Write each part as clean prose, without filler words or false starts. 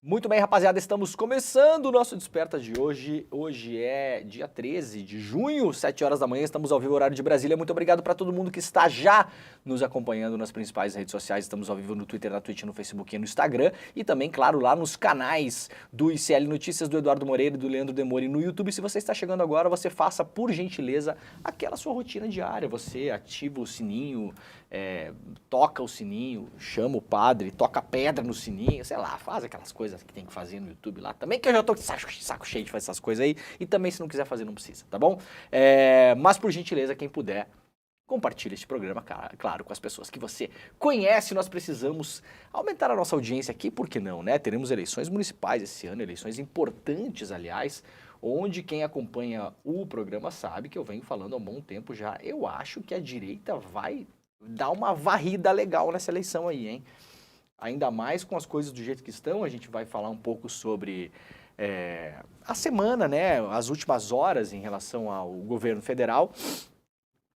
Muito bem, rapaziada, estamos começando o nosso Desperta de hoje. Hoje é dia 13 de junho, 7 horas da manhã, estamos ao vivo, horário de Brasília. Muito obrigado para todo mundo que está já nos acompanhando nas principais redes sociais. Estamos ao vivo no Twitter, na Twitch, no Facebook e no Instagram. E também, claro, lá nos canais do ICL Notícias, do Eduardo Moreira e do Leandro Demore no YouTube. Se você está chegando agora, você faça, por gentileza, aquela sua rotina diária. Você ativa o sininho, toca o sininho, chama o padre, toca pedra no sininho, sei lá, faz aquelas coisas que tem que fazer no YouTube lá também, que eu já tô de saco cheio de fazer essas coisas aí, e também se não quiser fazer não precisa, tá bom? Mas por gentileza, quem puder, compartilhe este programa, claro, com as pessoas que você conhece. Nós precisamos aumentar a nossa audiência aqui, por que não, né? Teremos eleições municipais esse ano, eleições importantes, aliás, onde quem acompanha o programa sabe que eu venho falando há um bom tempo já. Eu acho que a direita vai dar uma varrida legal nessa eleição aí, hein? Ainda mais com as coisas do jeito que estão. A gente vai falar um pouco sobre a semana, né? As últimas horas em relação ao governo federal.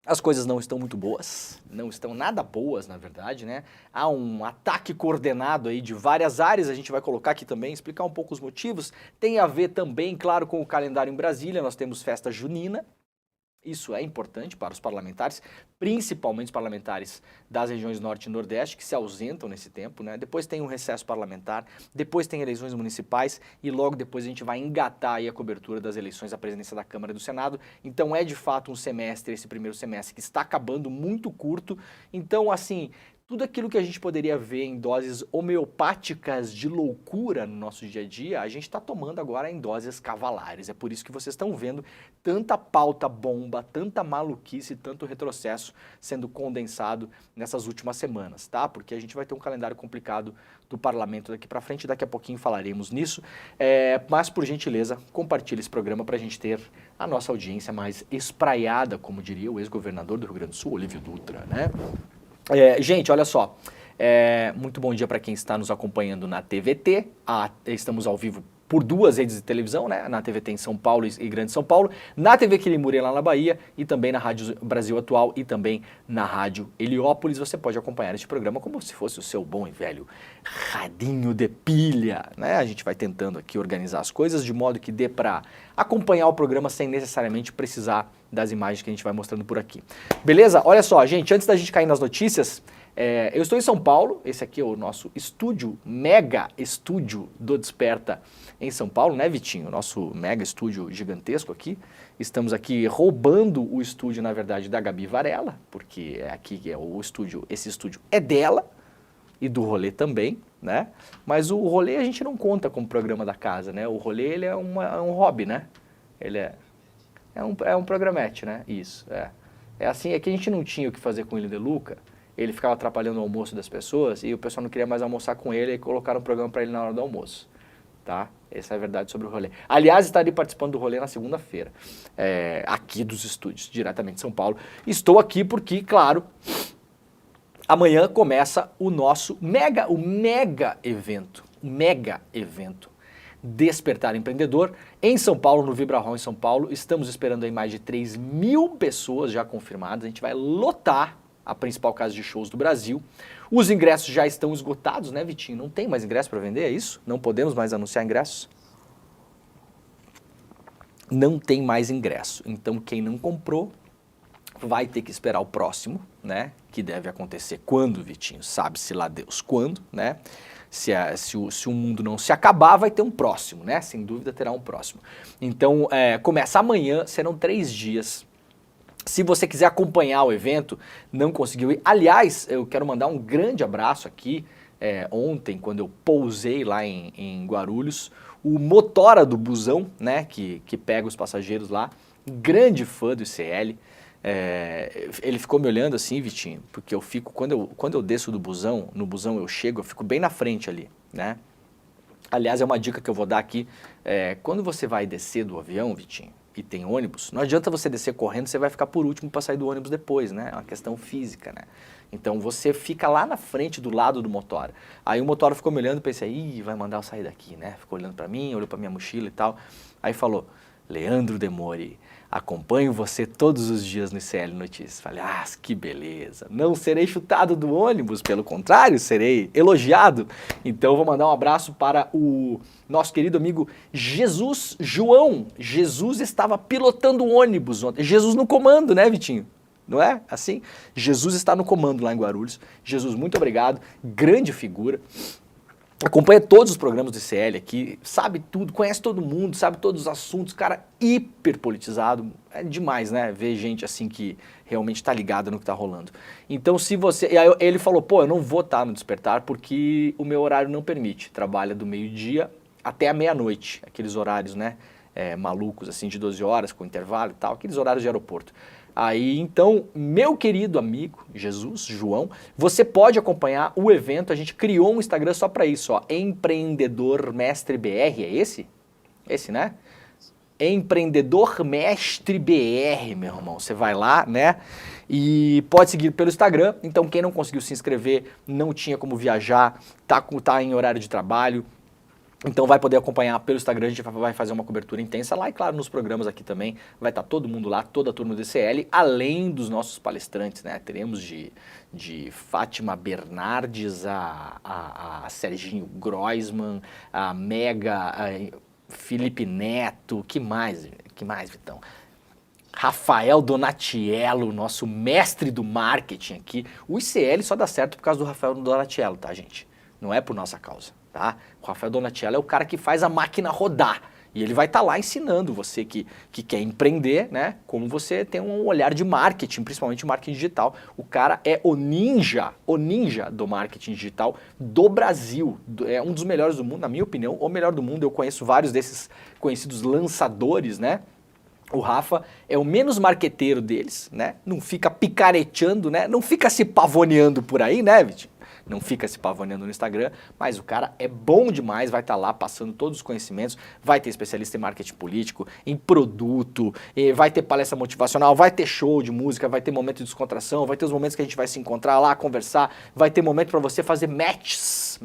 As coisas não estão muito boas, não estão nada boas, na verdade, né? Há um ataque coordenado aí de várias áreas, a gente vai colocar aqui também, explicar um pouco os motivos. Tem a ver também, claro, com o calendário em Brasília. Nós temos festa junina. Isso é importante para os parlamentares, principalmente os parlamentares das regiões Norte e Nordeste, que se ausentam nesse tempo, né? Depois tem um recesso parlamentar, depois tem eleições municipais e logo depois a gente vai engatar aí a cobertura das eleições à presidência da Câmara e do Senado. Então é de fato um semestre, esse primeiro semestre, que está acabando muito curto. Então, assim, tudo aquilo que a gente poderia ver em doses homeopáticas de loucura no nosso dia a dia, a gente está tomando agora em doses cavalares. É por isso que vocês estão vendo tanta pauta bomba, tanta maluquice, tanto retrocesso sendo condensado nessas últimas semanas, tá? Porque a gente vai ter um calendário complicado do parlamento daqui para frente, daqui a pouquinho falaremos nisso. Mas, por gentileza, compartilhe esse programa para a gente ter a nossa audiência mais espraiada, como diria o ex-governador do Rio Grande do Sul, Olívio Dutra, né? Gente, olha só, muito bom dia para quem está nos acompanhando na TVT. Estamos ao vivo por duas redes de televisão, né? Na TVT em São Paulo e Grande São Paulo, na TV Quilimuri lá na Bahia e também na Rádio Brasil Atual e também na Rádio Heliópolis. Você pode acompanhar este programa como se fosse o seu bom e velho radinho de pilha, né? A gente vai tentando aqui organizar as coisas de modo que dê para acompanhar o programa sem necessariamente precisar das imagens que a gente vai mostrando por aqui. Beleza? Olha só, gente, antes da gente cair nas notícias, eu estou em São Paulo, esse aqui é o nosso estúdio, mega estúdio do Desperta em São Paulo, né, Vitinho? Nosso mega estúdio gigantesco aqui. Estamos aqui roubando o estúdio, na verdade, da Gabi Varela, porque aqui é o estúdio, esse estúdio é dela e do Rolê também, né? Mas o Rolê a gente não conta como programa da casa, né? O Rolê, ele é um hobby, né? Ele é um programete, né? Isso, É assim, é que a gente não tinha o que fazer com o William De Luca. Ele ficava atrapalhando o almoço das pessoas e o pessoal não queria mais almoçar com ele e colocaram um programa para ele na hora do almoço, tá? Essa é a verdade sobre o Rolê. Aliás, estarei participando do Rolê na segunda-feira, aqui dos estúdios, diretamente de São Paulo. Estou aqui porque, claro, amanhã começa o nosso mega evento Despertar Empreendedor em São Paulo, no Vibra Hall em São Paulo. Estamos esperando aí mais de 3.000 pessoas já confirmadas. A gente vai lotar a principal casa de shows do Brasil. Os ingressos já estão esgotados, né, Vitinho? Não tem mais ingresso para vender, é isso? Não podemos mais anunciar ingressos? Não tem mais ingresso. Então, quem não comprou vai ter que esperar o próximo, né? Que deve acontecer quando, Vitinho? Sabe-se lá Deus quando, né? Se o mundo não se acabar, vai ter um próximo, né? Sem dúvida terá um próximo. Então, começa amanhã, serão 3 dias. Se você quiser acompanhar o evento, não conseguiu ir. Aliás, eu quero mandar um grande abraço aqui. Ontem, quando eu pousei lá em Guarulhos, o motora do busão, né, que pega os passageiros lá, grande fã do ICL, ele ficou me olhando assim, Vitinho, porque eu fico, quando eu desço do busão, no busão eu chego, eu fico bem na frente ali, né? Aliás, é uma dica que eu vou dar aqui, quando você vai descer do avião, Vitinho, e tem ônibus, não adianta você descer correndo, você vai ficar por último para sair do ônibus depois, né? É uma questão física, né? Então você fica lá na frente do lado do motora. Aí o motora ficou me olhando e pensei, ih, vai mandar eu sair daqui, né? Ficou olhando para mim, olhou para minha mochila e tal. Aí falou, Leandro Demore, acompanho você todos os dias no ICL Notícias. Falei, ah, que beleza. Não serei chutado do ônibus, pelo contrário, serei elogiado. Então vou mandar um abraço para o nosso querido amigo Jesus João. Jesus estava pilotando o ônibus ontem. Jesus no comando, né, Vitinho? Não é assim? Jesus está no comando lá em Guarulhos. Jesus, muito obrigado. Grande figura. Acompanha todos os programas do ICL aqui, sabe tudo, conhece todo mundo, sabe todos os assuntos, cara hiper politizado, é demais, né, ver gente assim que realmente tá ligada no que tá rolando. Então se você, e aí ele falou, pô, eu não vou estar no Despertar porque o meu horário não permite, trabalha do meio-dia até a meia-noite, aqueles horários, né, malucos assim de 12 horas com intervalo e tal, aqueles horários de aeroporto. Aí, então, meu querido amigo, Jesus, João, você pode acompanhar o evento, a gente criou um Instagram só para isso, ó, Empreendedor Mestre BR, é esse? Esse, né? Empreendedor Mestre BR, meu irmão, você vai lá, né? E pode seguir pelo Instagram, então quem não conseguiu se inscrever, não tinha como viajar, tá em horário de trabalho, então vai poder acompanhar pelo Instagram, a gente vai fazer uma cobertura intensa lá e claro, nos programas aqui também vai estar todo mundo lá, toda a turma do DCL, além dos nossos palestrantes, né? Teremos de Fátima Bernardes a Serginho Groisman, a Mega, Felipe Neto, que mais, Vitão? Rafael Donatiello, nosso mestre do marketing aqui. O ICL só dá certo por causa do Rafael Donatiello, tá, gente? Não é por nossa causa. Tá? O Rafael Donatiello é o cara que faz a máquina rodar e ele vai estar lá ensinando você que quer empreender, né? Como você tem um olhar de marketing, principalmente marketing digital. O cara é o ninja do marketing digital do Brasil. É um dos melhores do mundo, na minha opinião, o melhor do mundo. Eu conheço vários desses conhecidos lançadores, né? O Rafa é o menos marqueteiro deles, né? Não fica picareteando, né? Não fica se pavoneando por aí, né, Vitinho? Não fica se pavoneando no Instagram, mas o cara é bom demais, vai estar lá passando todos os conhecimentos, vai ter especialista em marketing político, em produto, vai ter palestra motivacional, vai ter show de música, vai ter momento de descontração, vai ter os momentos que a gente vai se encontrar lá, conversar, vai ter momento para você fazer matches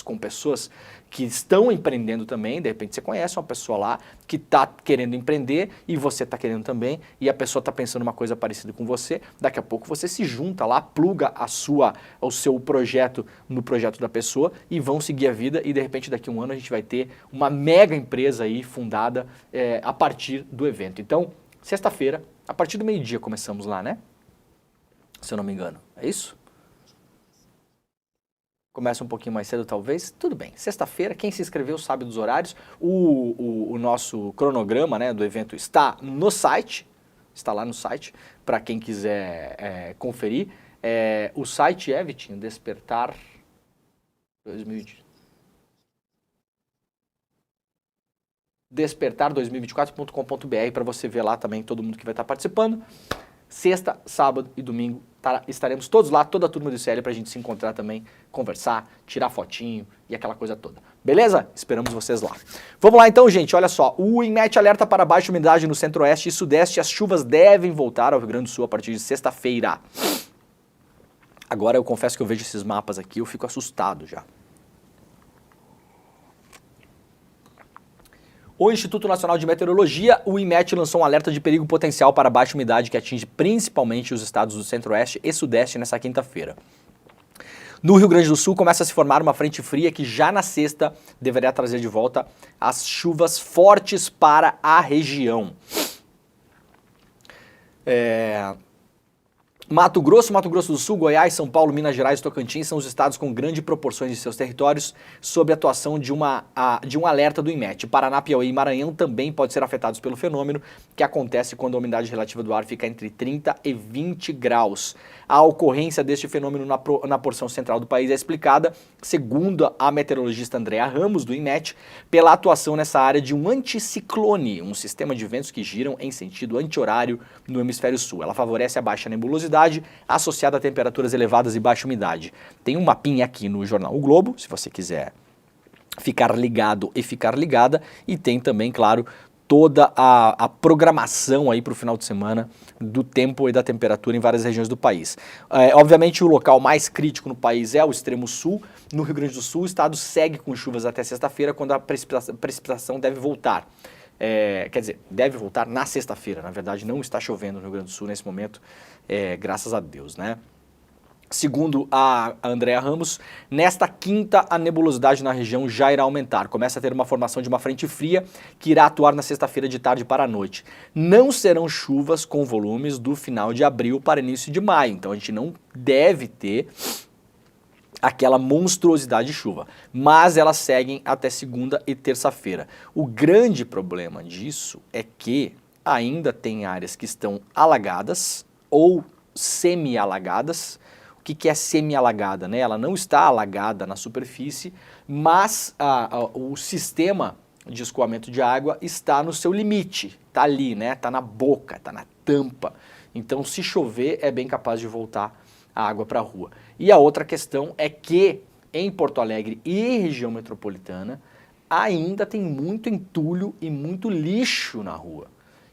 com pessoas que estão empreendendo também, de repente você conhece uma pessoa lá que está querendo empreender e você está querendo também, e a pessoa está pensando uma coisa parecida com você, daqui a pouco você se junta lá, pluga o seu projeto no projeto da pessoa e vão seguir a vida e de repente daqui a um ano a gente vai ter uma mega empresa aí fundada a partir do evento. Então, sexta-feira, a partir do meio-dia começamos lá, né? Se eu não me engano, é isso? Começa um pouquinho mais cedo, talvez. Tudo bem. Sexta-feira, quem se inscreveu sabe dos horários. O nosso cronograma, né, do evento está no site. Está lá no site, para quem quiser conferir. O site é, Vitinho, Despertar 2020. Despertar2024.com.br para você ver lá também todo mundo que vai estar participando. Sexta, sábado e domingo estaremos todos lá, toda a turma do ICL pra gente se encontrar também, conversar, tirar fotinho e aquela coisa toda. Beleza? Esperamos vocês lá. Vamos lá então, gente, olha só. O INMET alerta para baixa umidade no centro-oeste e sudeste. As chuvas devem voltar ao Rio Grande do Sul a partir de sexta-feira. Agora eu confesso que eu vejo esses mapas aqui, eu fico assustado já. O Instituto Nacional de Meteorologia, o INMET, lançou um alerta de perigo potencial para baixa umidade que atinge principalmente os estados do centro-oeste e sudeste nessa quinta-feira. No Rio Grande do Sul começa a se formar uma frente fria que já na sexta deverá trazer de volta as chuvas fortes para a região. Mato Grosso do Sul, Goiás, São Paulo, Minas Gerais e Tocantins são os estados com grandes proporções de seus territórios sob a atuação de um alerta do INMET. Paraná, Piauí e Maranhão também podem ser afetados pelo fenômeno que acontece quando a umidade relativa do ar fica entre 30 e 20 graus. A ocorrência deste fenômeno na porção central do país é explicada, segundo a meteorologista Andréa Ramos, do INMET, pela atuação nessa área de um anticiclone, um sistema de ventos que giram em sentido anti-horário no hemisfério sul. Ela favorece a baixa nebulosidade associada a temperaturas elevadas e baixa umidade. Tem um mapinha aqui no jornal O Globo, se você quiser ficar ligado e ficar ligada, e tem também, claro, toda a programação aí para o final de semana do tempo e da temperatura em várias regiões do país. Obviamente o local mais crítico no país é o extremo sul. No Rio Grande do Sul o estado segue com chuvas até sexta-feira, quando a precipitação deve voltar. Quer dizer, deve voltar na sexta-feira. Na verdade não está chovendo no Rio Grande do Sul nesse momento, graças a Deus, né? Segundo a Andréa Ramos, nesta quinta a nebulosidade na região já irá aumentar. Começa a ter uma formação de uma frente fria que irá atuar na sexta-feira de tarde para a noite. Não serão chuvas com volumes do final de abril para início de maio, então a gente não deve ter aquela monstruosidade de chuva, mas elas seguem até segunda e terça-feira. O grande problema disso é que ainda tem áreas que estão alagadas ou semi-alagadas. O que é semi-alagada, né? Ela não está alagada na superfície, mas o sistema de escoamento de água está no seu limite, está ali, né? Está na boca, está na tampa. Então, se chover, é bem capaz de voltar a água para a rua. E a outra questão é que em Porto Alegre e região metropolitana ainda tem muito entulho e muito lixo na rua.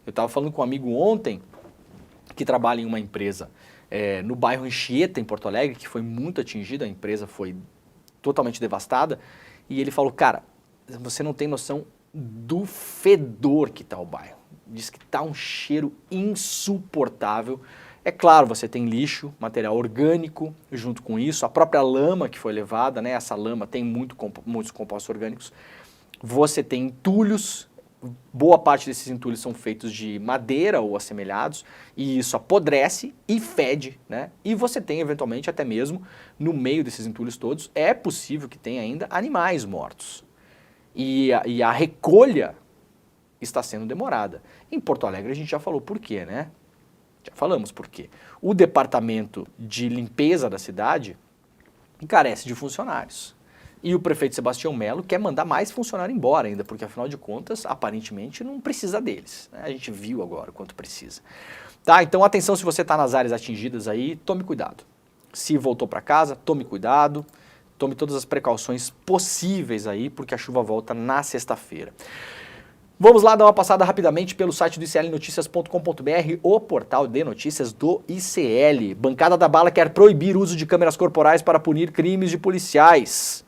Eu estava falando com um amigo ontem que trabalha em uma empresa no bairro Anchieta, em Porto Alegre, que foi muito atingida, a empresa foi totalmente devastada, e ele falou, cara, você não tem noção do fedor que está o bairro. Diz que está um cheiro insuportável. É claro, você tem lixo, material orgânico junto com isso, a própria lama que foi levada, né? Essa lama tem muitos compostos orgânicos. Você tem entulhos. Boa parte desses entulhos são feitos de madeira ou assemelhados, e isso apodrece e fede, né? E você tem, eventualmente, até mesmo, no meio desses entulhos todos, é possível que tenha ainda animais mortos. E a recolha está sendo demorada. Em Porto Alegre a gente já falou por quê, né? Já falamos por quê. O departamento de limpeza da cidade carece de funcionários. E o prefeito Sebastião Melo quer mandar mais funcionário embora ainda, porque afinal de contas, aparentemente, não precisa deles, né? A gente viu agora o quanto precisa. Tá? Então atenção, se você está nas áreas atingidas aí, tome cuidado. Se voltou para casa, tome cuidado, tome todas as precauções possíveis aí, porque a chuva volta na sexta-feira. Vamos lá dar uma passada rapidamente pelo site do iclnoticias.com.br, o portal de notícias do ICL. Bancada da Bala quer proibir o uso de câmeras corporais para punir crimes de policiais.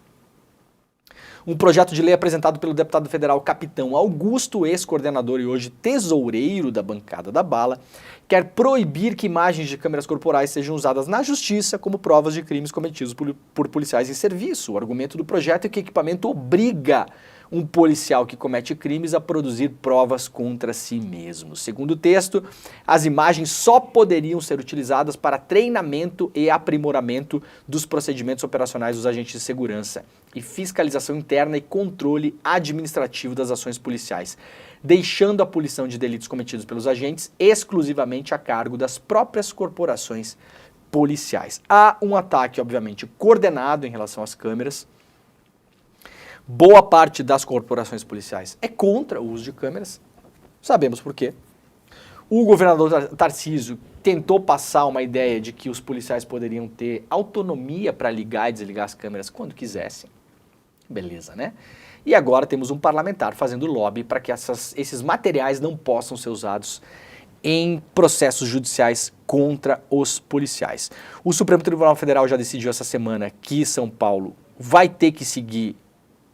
Um projeto de lei apresentado pelo deputado federal Capitão Augusto, ex-coordenador e hoje tesoureiro da Bancada da Bala, quer proibir que imagens de câmeras corporais sejam usadas na justiça como provas de crimes cometidos por policiais em serviço. O argumento do projeto é que o equipamento obriga um policial que comete crimes a produzir provas contra si mesmo. Segundo o texto, as imagens só poderiam ser utilizadas para treinamento e aprimoramento dos procedimentos operacionais dos agentes de segurança e fiscalização interna e controle administrativo das ações policiais, deixando a punição de delitos cometidos pelos agentes exclusivamente a cargo das próprias corporações policiais. Há um ataque, obviamente, coordenado em relação às câmeras. Boa parte das corporações policiais é contra o uso de câmeras, sabemos por quê. O governador Tarcísio tentou passar uma ideia de que os policiais poderiam ter autonomia para ligar e desligar as câmeras quando quisessem. Beleza, né? E agora temos um parlamentar fazendo lobby para que esses materiais não possam ser usados em processos judiciais contra os policiais. O Supremo Tribunal Federal já decidiu essa semana que São Paulo vai ter que seguir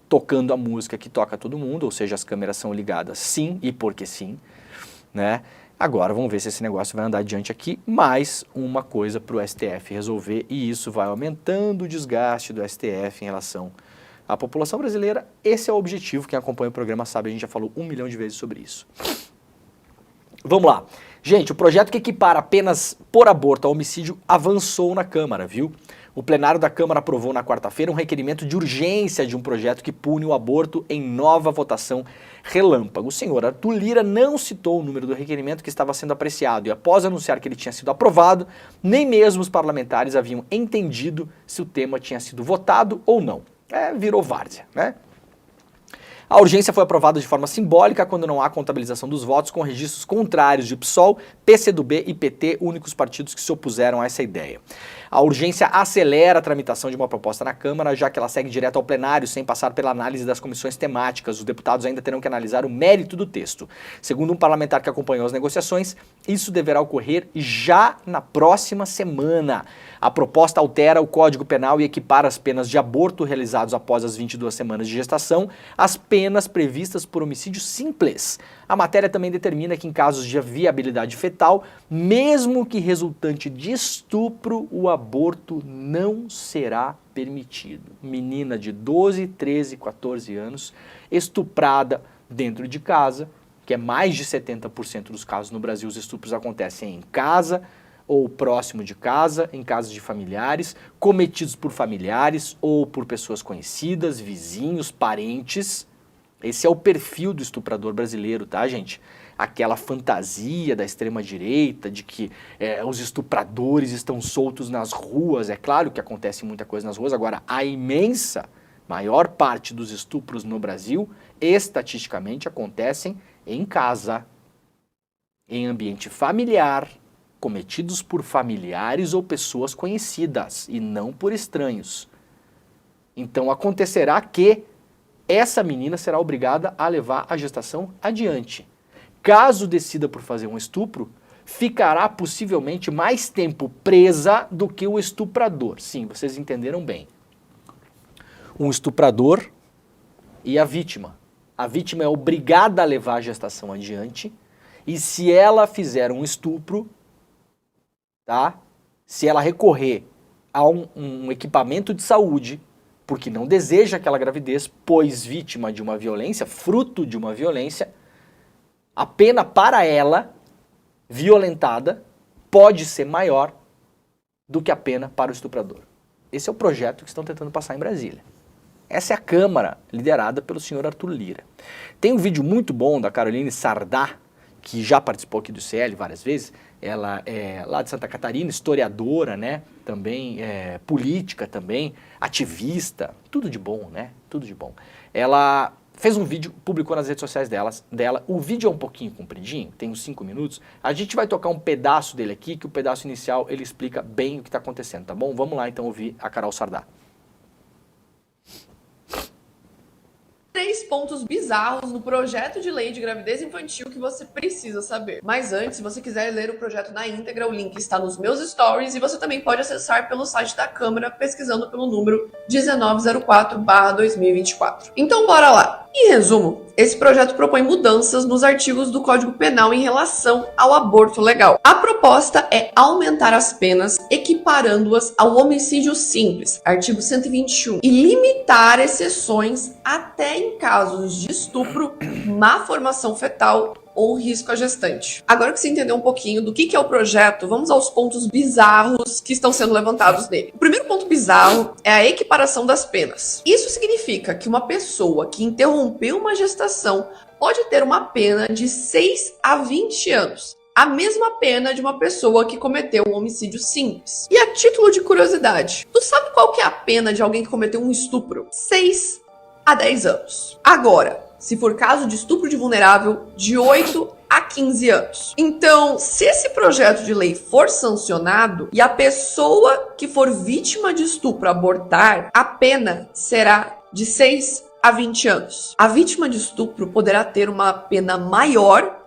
tocando a música que toca todo mundo, ou seja, as câmeras são ligadas sim e porque sim, né? Agora vamos ver se esse negócio vai andar adiante aqui, mais uma coisa para o STF resolver, e isso vai aumentando o desgaste do STF em relação à população brasileira. Esse é o objetivo, quem acompanha o programa sabe, a gente já falou 1 milhão de vezes sobre isso. Vamos lá. Gente, o projeto que equipara apenas por aborto a homicídio avançou na Câmara, viu? O plenário da Câmara aprovou na quarta-feira um requerimento de urgência de um projeto que pune o aborto em nova votação relâmpago. O senhor Arthur Lira não citou o número do requerimento que estava sendo apreciado e, após anunciar que ele tinha sido aprovado, nem mesmo os parlamentares haviam entendido se o tema tinha sido votado ou não. Virou várzea, né? A urgência foi aprovada de forma simbólica quando não há contabilização dos votos, com registros contrários de PSOL, PCdoB e PT, únicos partidos que se opuseram a essa ideia. A urgência acelera a tramitação de uma proposta na Câmara, já que ela segue direto ao plenário, sem passar pela análise das comissões temáticas. Os deputados ainda terão que analisar o mérito do texto. Segundo um parlamentar que acompanhou as negociações, isso deverá ocorrer já na próxima semana. A proposta altera o Código Penal e equipara as penas de aborto realizados após as 22 semanas de gestação às penas previstas por homicídio simples. A matéria também determina que em casos de viabilidade fetal, mesmo que resultante de estupro, o aborto não será permitido. Menina de 12, 13, 14 anos, estuprada dentro de casa, que é mais de 70% dos casos no Brasil, os estupros acontecem em casa, ou próximo de casa, em casos de familiares, cometidos por familiares ou por pessoas conhecidas, vizinhos, parentes. Esse é o perfil do estuprador brasileiro, tá, gente? Aquela fantasia da extrema-direita de que os estupradores estão soltos nas ruas. É claro que acontece muita coisa nas ruas, agora a maior parte dos estupros no Brasil, estatisticamente, acontecem em casa, em ambiente familiar, cometidos por familiares ou pessoas conhecidas e não por estranhos. Então acontecerá que essa menina será obrigada a levar a gestação adiante. Caso decida por fazer um estupro, ficará possivelmente mais tempo presa do que o estuprador. Sim, vocês entenderam bem. Um estuprador e a vítima. A vítima é obrigada a levar a gestação adiante e se ela fizer um estupro, tá? Se ela recorrer a um equipamento de saúde, porque não deseja aquela gravidez, pois vítima de uma violência, fruto de uma violência, a pena para ela, violentada, pode ser maior do que a pena para o estuprador. Esse é o projeto que estão tentando passar em Brasília. Essa é a Câmara, liderada pelo senhor Arthur Lira. Tem um vídeo muito bom da Caroline Sardá, que já participou aqui do CL várias vezes. Ela é lá de Santa Catarina, historiadora, né? Também política também, ativista, tudo de bom, né? Tudo de bom. Ela fez um vídeo, publicou nas redes sociais dela. O vídeo é um pouquinho compridinho, tem uns 5 minutos. A gente vai tocar um pedaço dele aqui, que o pedaço inicial ele explica bem o que está acontecendo, tá bom? Vamos lá então ouvir a Carol Sardá. 3 pontos bizarros no projeto de lei de gravidez infantil que você precisa saber. Mas antes, se você quiser ler o projeto na íntegra, o link está nos meus stories e você também pode acessar pelo site da Câmara pesquisando pelo número 1904/2024. Então bora lá! Em resumo, esse projeto propõe mudanças nos artigos do Código Penal em relação ao aborto legal. A proposta é aumentar as penas, equiparando-as ao homicídio simples, artigo 121, e limitar exceções até em casos de estupro, má formação fetal ou risco à gestante. Agora que você entendeu um pouquinho do que é o projeto, vamos aos pontos bizarros que estão sendo levantados nele. O primeiro ponto bizarro é a equiparação das penas. Isso significa que uma pessoa que interrompeu uma gestação pode ter uma pena de 6 a 20 anos. A mesma pena de uma pessoa que cometeu um homicídio simples. E a título de curiosidade, tu sabe qual que é a pena de alguém que cometeu um estupro? 6 a 10 anos. Agora, se for caso de estupro de vulnerável, de 8 a 15 anos. Então, se esse projeto de lei for sancionado e a pessoa que for vítima de estupro abortar, a pena será de 6 a 20 anos. A vítima de estupro poderá ter uma pena maior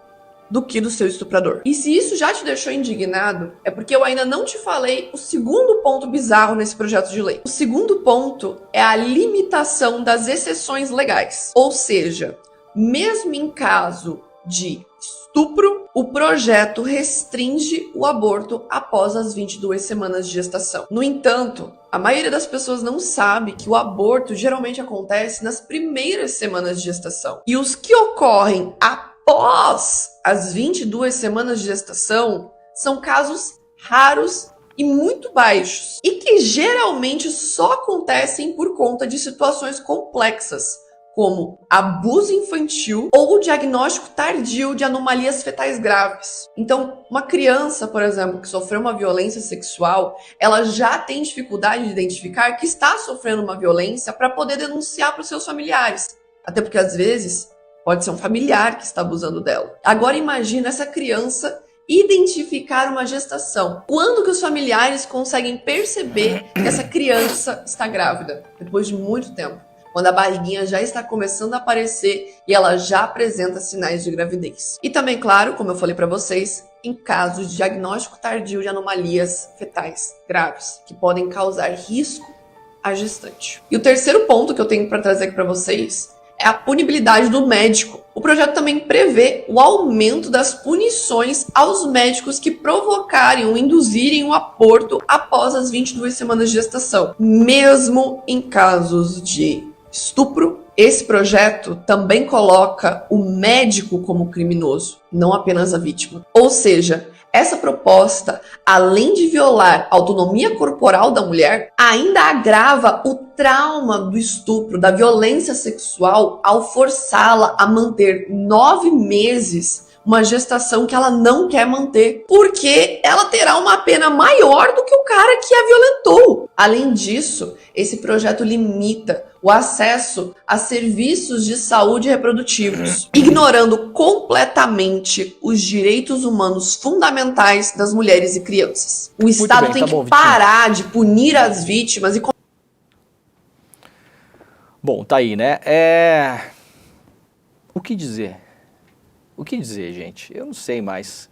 do que do seu estuprador. E se isso já te deixou indignado, é porque eu ainda não te falei o segundo ponto bizarro nesse projeto de lei. O segundo ponto é a limitação das exceções legais. Ou seja, mesmo em caso de estupro, o projeto restringe o aborto após as 22 semanas de gestação. No entanto, a maioria das pessoas não sabe que o aborto geralmente acontece nas primeiras semanas de gestação. E os que ocorrem após as 22 semanas de gestação são casos raros e muito baixos, e que geralmente só acontecem por conta de situações complexas, como abuso infantil ou o diagnóstico tardio de anomalias fetais graves. Então, uma criança, por exemplo, que sofreu uma violência sexual, ela já tem dificuldade de identificar que está sofrendo uma violência para poder denunciar para os seus familiares. Até porque, às vezes, pode ser um familiar que está abusando dela. Agora imagina essa criança identificar uma gestação. Quando que os familiares conseguem perceber que essa criança está grávida? Depois de muito tempo. Quando a barriguinha já está começando a aparecer e ela já apresenta sinais de gravidez. E também, claro, como eu falei para vocês, em casos de diagnóstico tardio de anomalias fetais graves, que podem causar risco à gestante. E o terceiro ponto que eu tenho para trazer aqui para vocês é a punibilidade do médico. O projeto também prevê o aumento das punições aos médicos que provocarem ou induzirem o aborto após as 22 semanas de gestação. Mesmo em casos de estupro, esse projeto também coloca o médico como criminoso, não apenas a vítima. Ou seja, essa proposta, além de violar a autonomia corporal da mulher, ainda agrava o trauma do estupro, da violência sexual, ao forçá-la a manter 9 meses uma gestação que ela não quer manter, porque ela terá uma pena maior do que o cara que a violentou. Além disso, esse projeto limita o acesso a serviços de saúde reprodutivos, ignorando completamente os direitos humanos fundamentais das mulheres e crianças. O Estado tem que parar de punir as vítimas e... Bom, tá aí, né? O que dizer? O que dizer, gente? Eu não sei mais.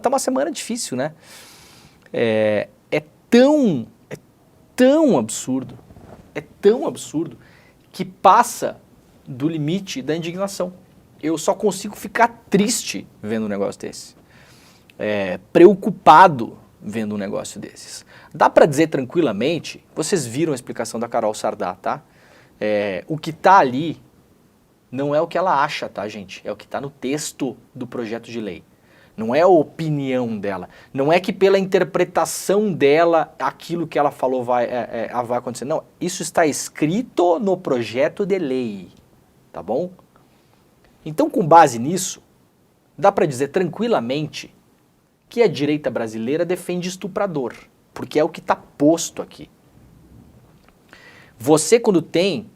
Tá uma semana difícil, né? É tão absurdo, que passa do limite da indignação. Eu só consigo ficar triste vendo um negócio desse. Preocupado vendo um negócio desses. Dá pra dizer tranquilamente, vocês viram a explicação da Carol Sardá, tá? O que tá ali não é o que ela acha, tá, gente? É o que tá no texto do projeto de lei. Não é a opinião dela. Não é que pela interpretação dela, aquilo que ela falou vai acontecer. Não, isso está escrito no projeto de lei, tá bom? Então, com base nisso, dá pra dizer tranquilamente que a direita brasileira defende estuprador, porque é o que está posto aqui. Você, quando tem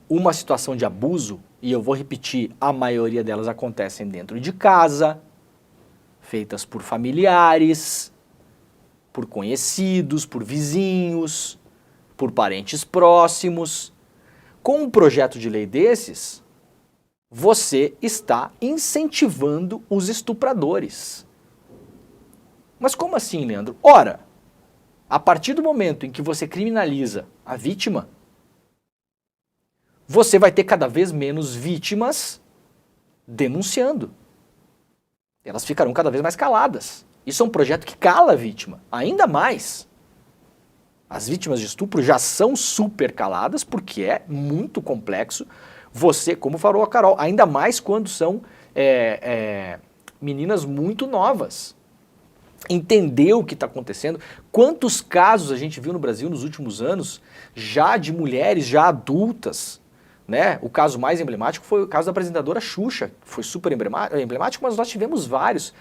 uma situação de abuso, e eu vou repetir, a maioria delas acontecem dentro de casa, feitas por familiares, por conhecidos, por vizinhos, por parentes próximos. Com um projeto de lei desses, você está incentivando os estupradores. Mas como assim, Leandro? Ora, a partir do momento em que você criminaliza a vítima, você vai ter cada vez menos vítimas denunciando. Elas ficarão cada vez mais caladas. Isso é um projeto que cala a vítima, ainda mais. As vítimas de estupro já são super caladas, porque é muito complexo. Você, como falou a Carol, ainda mais quando são meninas muito novas. Entender o que está acontecendo. Quantos casos a gente viu no Brasil nos últimos anos, já de mulheres já adultas, né? O caso mais emblemático foi o caso da apresentadora Xuxa, foi super emblemático, mas nós tivemos vários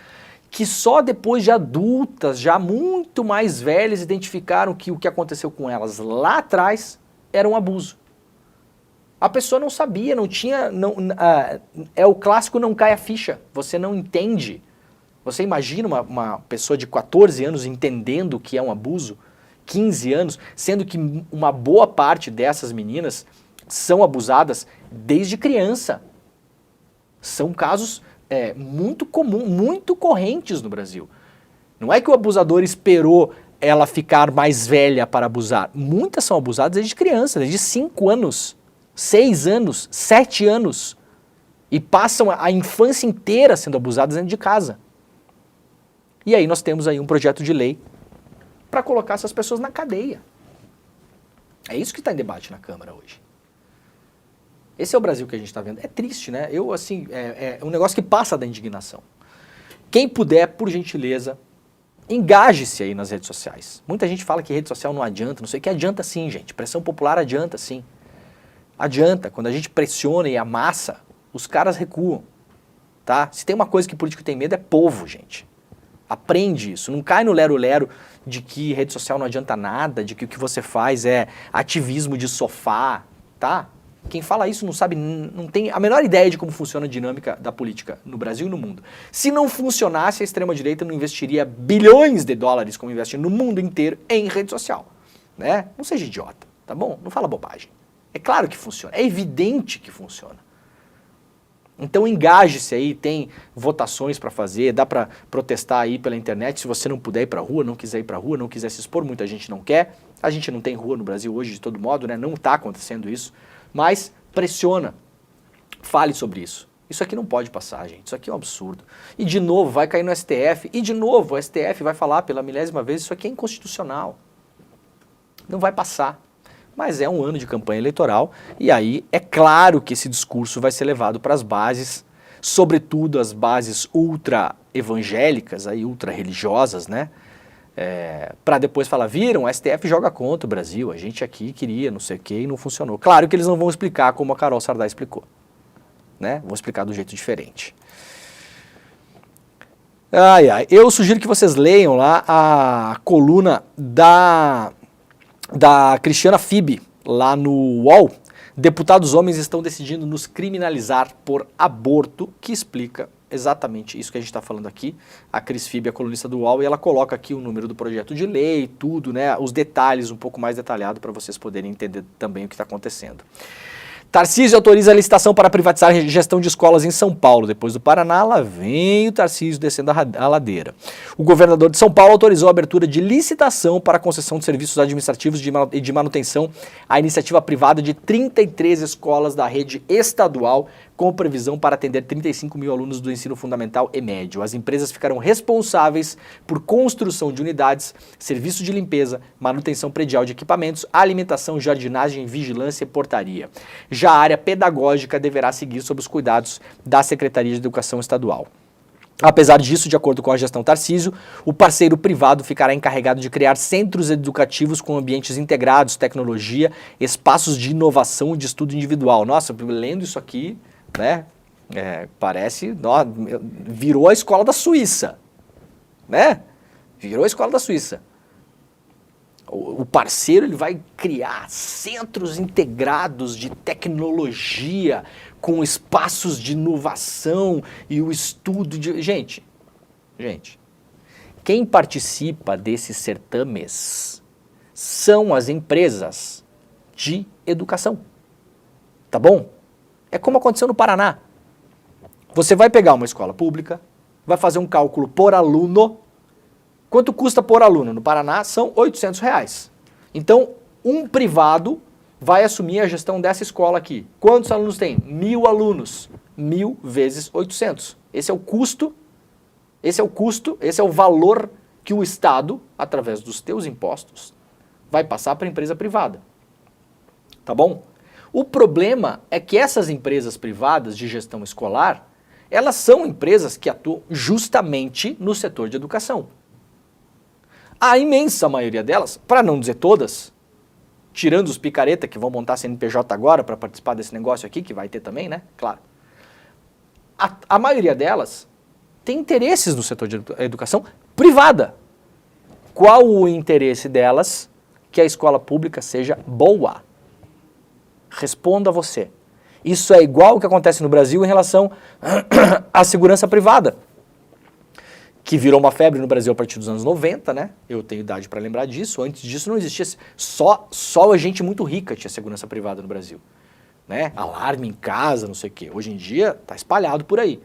que só depois de adultas, já muito mais velhas, identificaram que o que aconteceu com elas lá atrás era um abuso. A pessoa não sabia, não tinha... é o clássico não cai a ficha, você não entende. Você imagina uma pessoa de 14 anos entendendo o que é um abuso, 15 anos, sendo que uma boa parte dessas meninas são abusadas desde criança. São casos muito comuns, muito correntes no Brasil. Não é que o abusador esperou ela ficar mais velha para abusar. Muitas são abusadas desde criança, desde 5 anos, 6 anos, 7 anos. E passam a infância inteira sendo abusadas dentro de casa. E aí nós temos aí um projeto de lei para colocar essas pessoas na cadeia. É isso que está em debate na Câmara hoje. Esse é o Brasil que a gente está vendo. É triste, né? É um negócio que passa da indignação. Quem puder, por gentileza, engaje-se aí nas redes sociais. Muita gente fala que rede social não adianta, não sei o que. Adianta sim, gente. Pressão popular adianta sim. Adianta. Quando a gente pressiona e amassa, os caras recuam. Tá? Se tem uma coisa que político tem medo é povo, gente. Aprende isso. Não cai no lero-lero de que rede social não adianta nada, de que o que você faz é ativismo de sofá, tá? Quem fala isso não sabe, não tem a menor ideia de como funciona a dinâmica da política no Brasil e no mundo. Se não funcionasse, a extrema-direita não investiria bilhões de dólares, como investe no mundo inteiro, em rede social. Né? Não seja idiota, tá bom? Não fala bobagem. É claro que funciona, é evidente que funciona. Então engaje-se aí, tem votações para fazer, dá para protestar aí pela internet, se você não puder ir para rua, não quiser ir para rua, não quiser se expor, muita gente não quer. A gente não tem rua no Brasil hoje de todo modo, né? Não está acontecendo isso, mas pressiona, fale sobre isso. Isso aqui não pode passar, gente, isso aqui é um absurdo. E de novo vai cair no STF, e de novo o STF vai falar pela milésima vez, isso aqui é inconstitucional. Não vai passar. Mas é um ano de campanha eleitoral e aí é claro que esse discurso vai ser levado para as bases, sobretudo as bases ultra-evangélicas, ultra-religiosas, né? Para depois falar, viram, o STF joga contra o Brasil, a gente aqui queria não sei o que e não funcionou. Claro que eles não vão explicar como a Carol Sardá explicou, né? Vão explicar do jeito diferente. Eu sugiro que vocês leiam lá a coluna da Cristiana Fibe, lá no UOL, deputados homens estão decidindo nos criminalizar por aborto, que explica exatamente isso que a gente está falando aqui. A Cris Fibe é colunista do UOL e ela coloca aqui o número do projeto de lei, tudo, né, os detalhes um pouco mais detalhado para vocês poderem entender também o que está acontecendo. Tarcísio autoriza a licitação para privatizar a gestão de escolas em São Paulo. Depois do Paraná, lá vem o Tarcísio descendo a ladeira. O governador de São Paulo autorizou a abertura de licitação para a concessão de serviços administrativos e de manutenção à iniciativa privada de 33 escolas da rede estadual, com previsão para atender 35 mil alunos do ensino fundamental e médio. As empresas ficarão responsáveis por construção de unidades, serviço de limpeza, manutenção predial de equipamentos, alimentação, jardinagem, vigilância e portaria. Já a área pedagógica deverá seguir sob os cuidados da Secretaria de Educação Estadual. Apesar disso, de acordo com a gestão Tarcísio, o parceiro privado ficará encarregado de criar centros educativos com ambientes integrados, tecnologia, espaços de inovação e de estudo individual. Nossa, lendo isso aqui, né, parece, virou a escola da Suíça, né? Virou a escola da Suíça. O parceiro ele vai criar centros integrados de tecnologia com espaços de inovação e o estudo de... Gente, quem participa desses certames são as empresas de educação, tá bom? É como aconteceu no Paraná. Você vai pegar uma escola pública, vai fazer um cálculo por aluno. Quanto custa por aluno? No Paraná são R$800. Então, um privado vai assumir a gestão dessa escola aqui. Quantos alunos tem? 1.000 alunos. 1.000 vezes 800. Esse é o custo, esse é o valor que o Estado, através dos teus impostos, vai passar para a empresa privada. Tá bom? O problema é que essas empresas privadas de gestão escolar, elas são empresas que atuam justamente no setor de educação. A imensa maioria delas, para não dizer todas, tirando os picareta que vão montar CNPJ agora para participar desse negócio aqui, que vai ter também, né? Claro. A maioria delas tem interesses no setor de educação privada. Qual o interesse delas? Que a escola pública seja boa. Responda você. Isso é igual o que acontece no Brasil em relação à segurança privada, que virou uma febre no Brasil a partir dos anos 90, né? Eu tenho idade para lembrar disso. Antes disso não existia, só a gente muito rica tinha segurança privada no Brasil, né? Alarme em casa, não sei o quê. Hoje em dia tá espalhado por aí.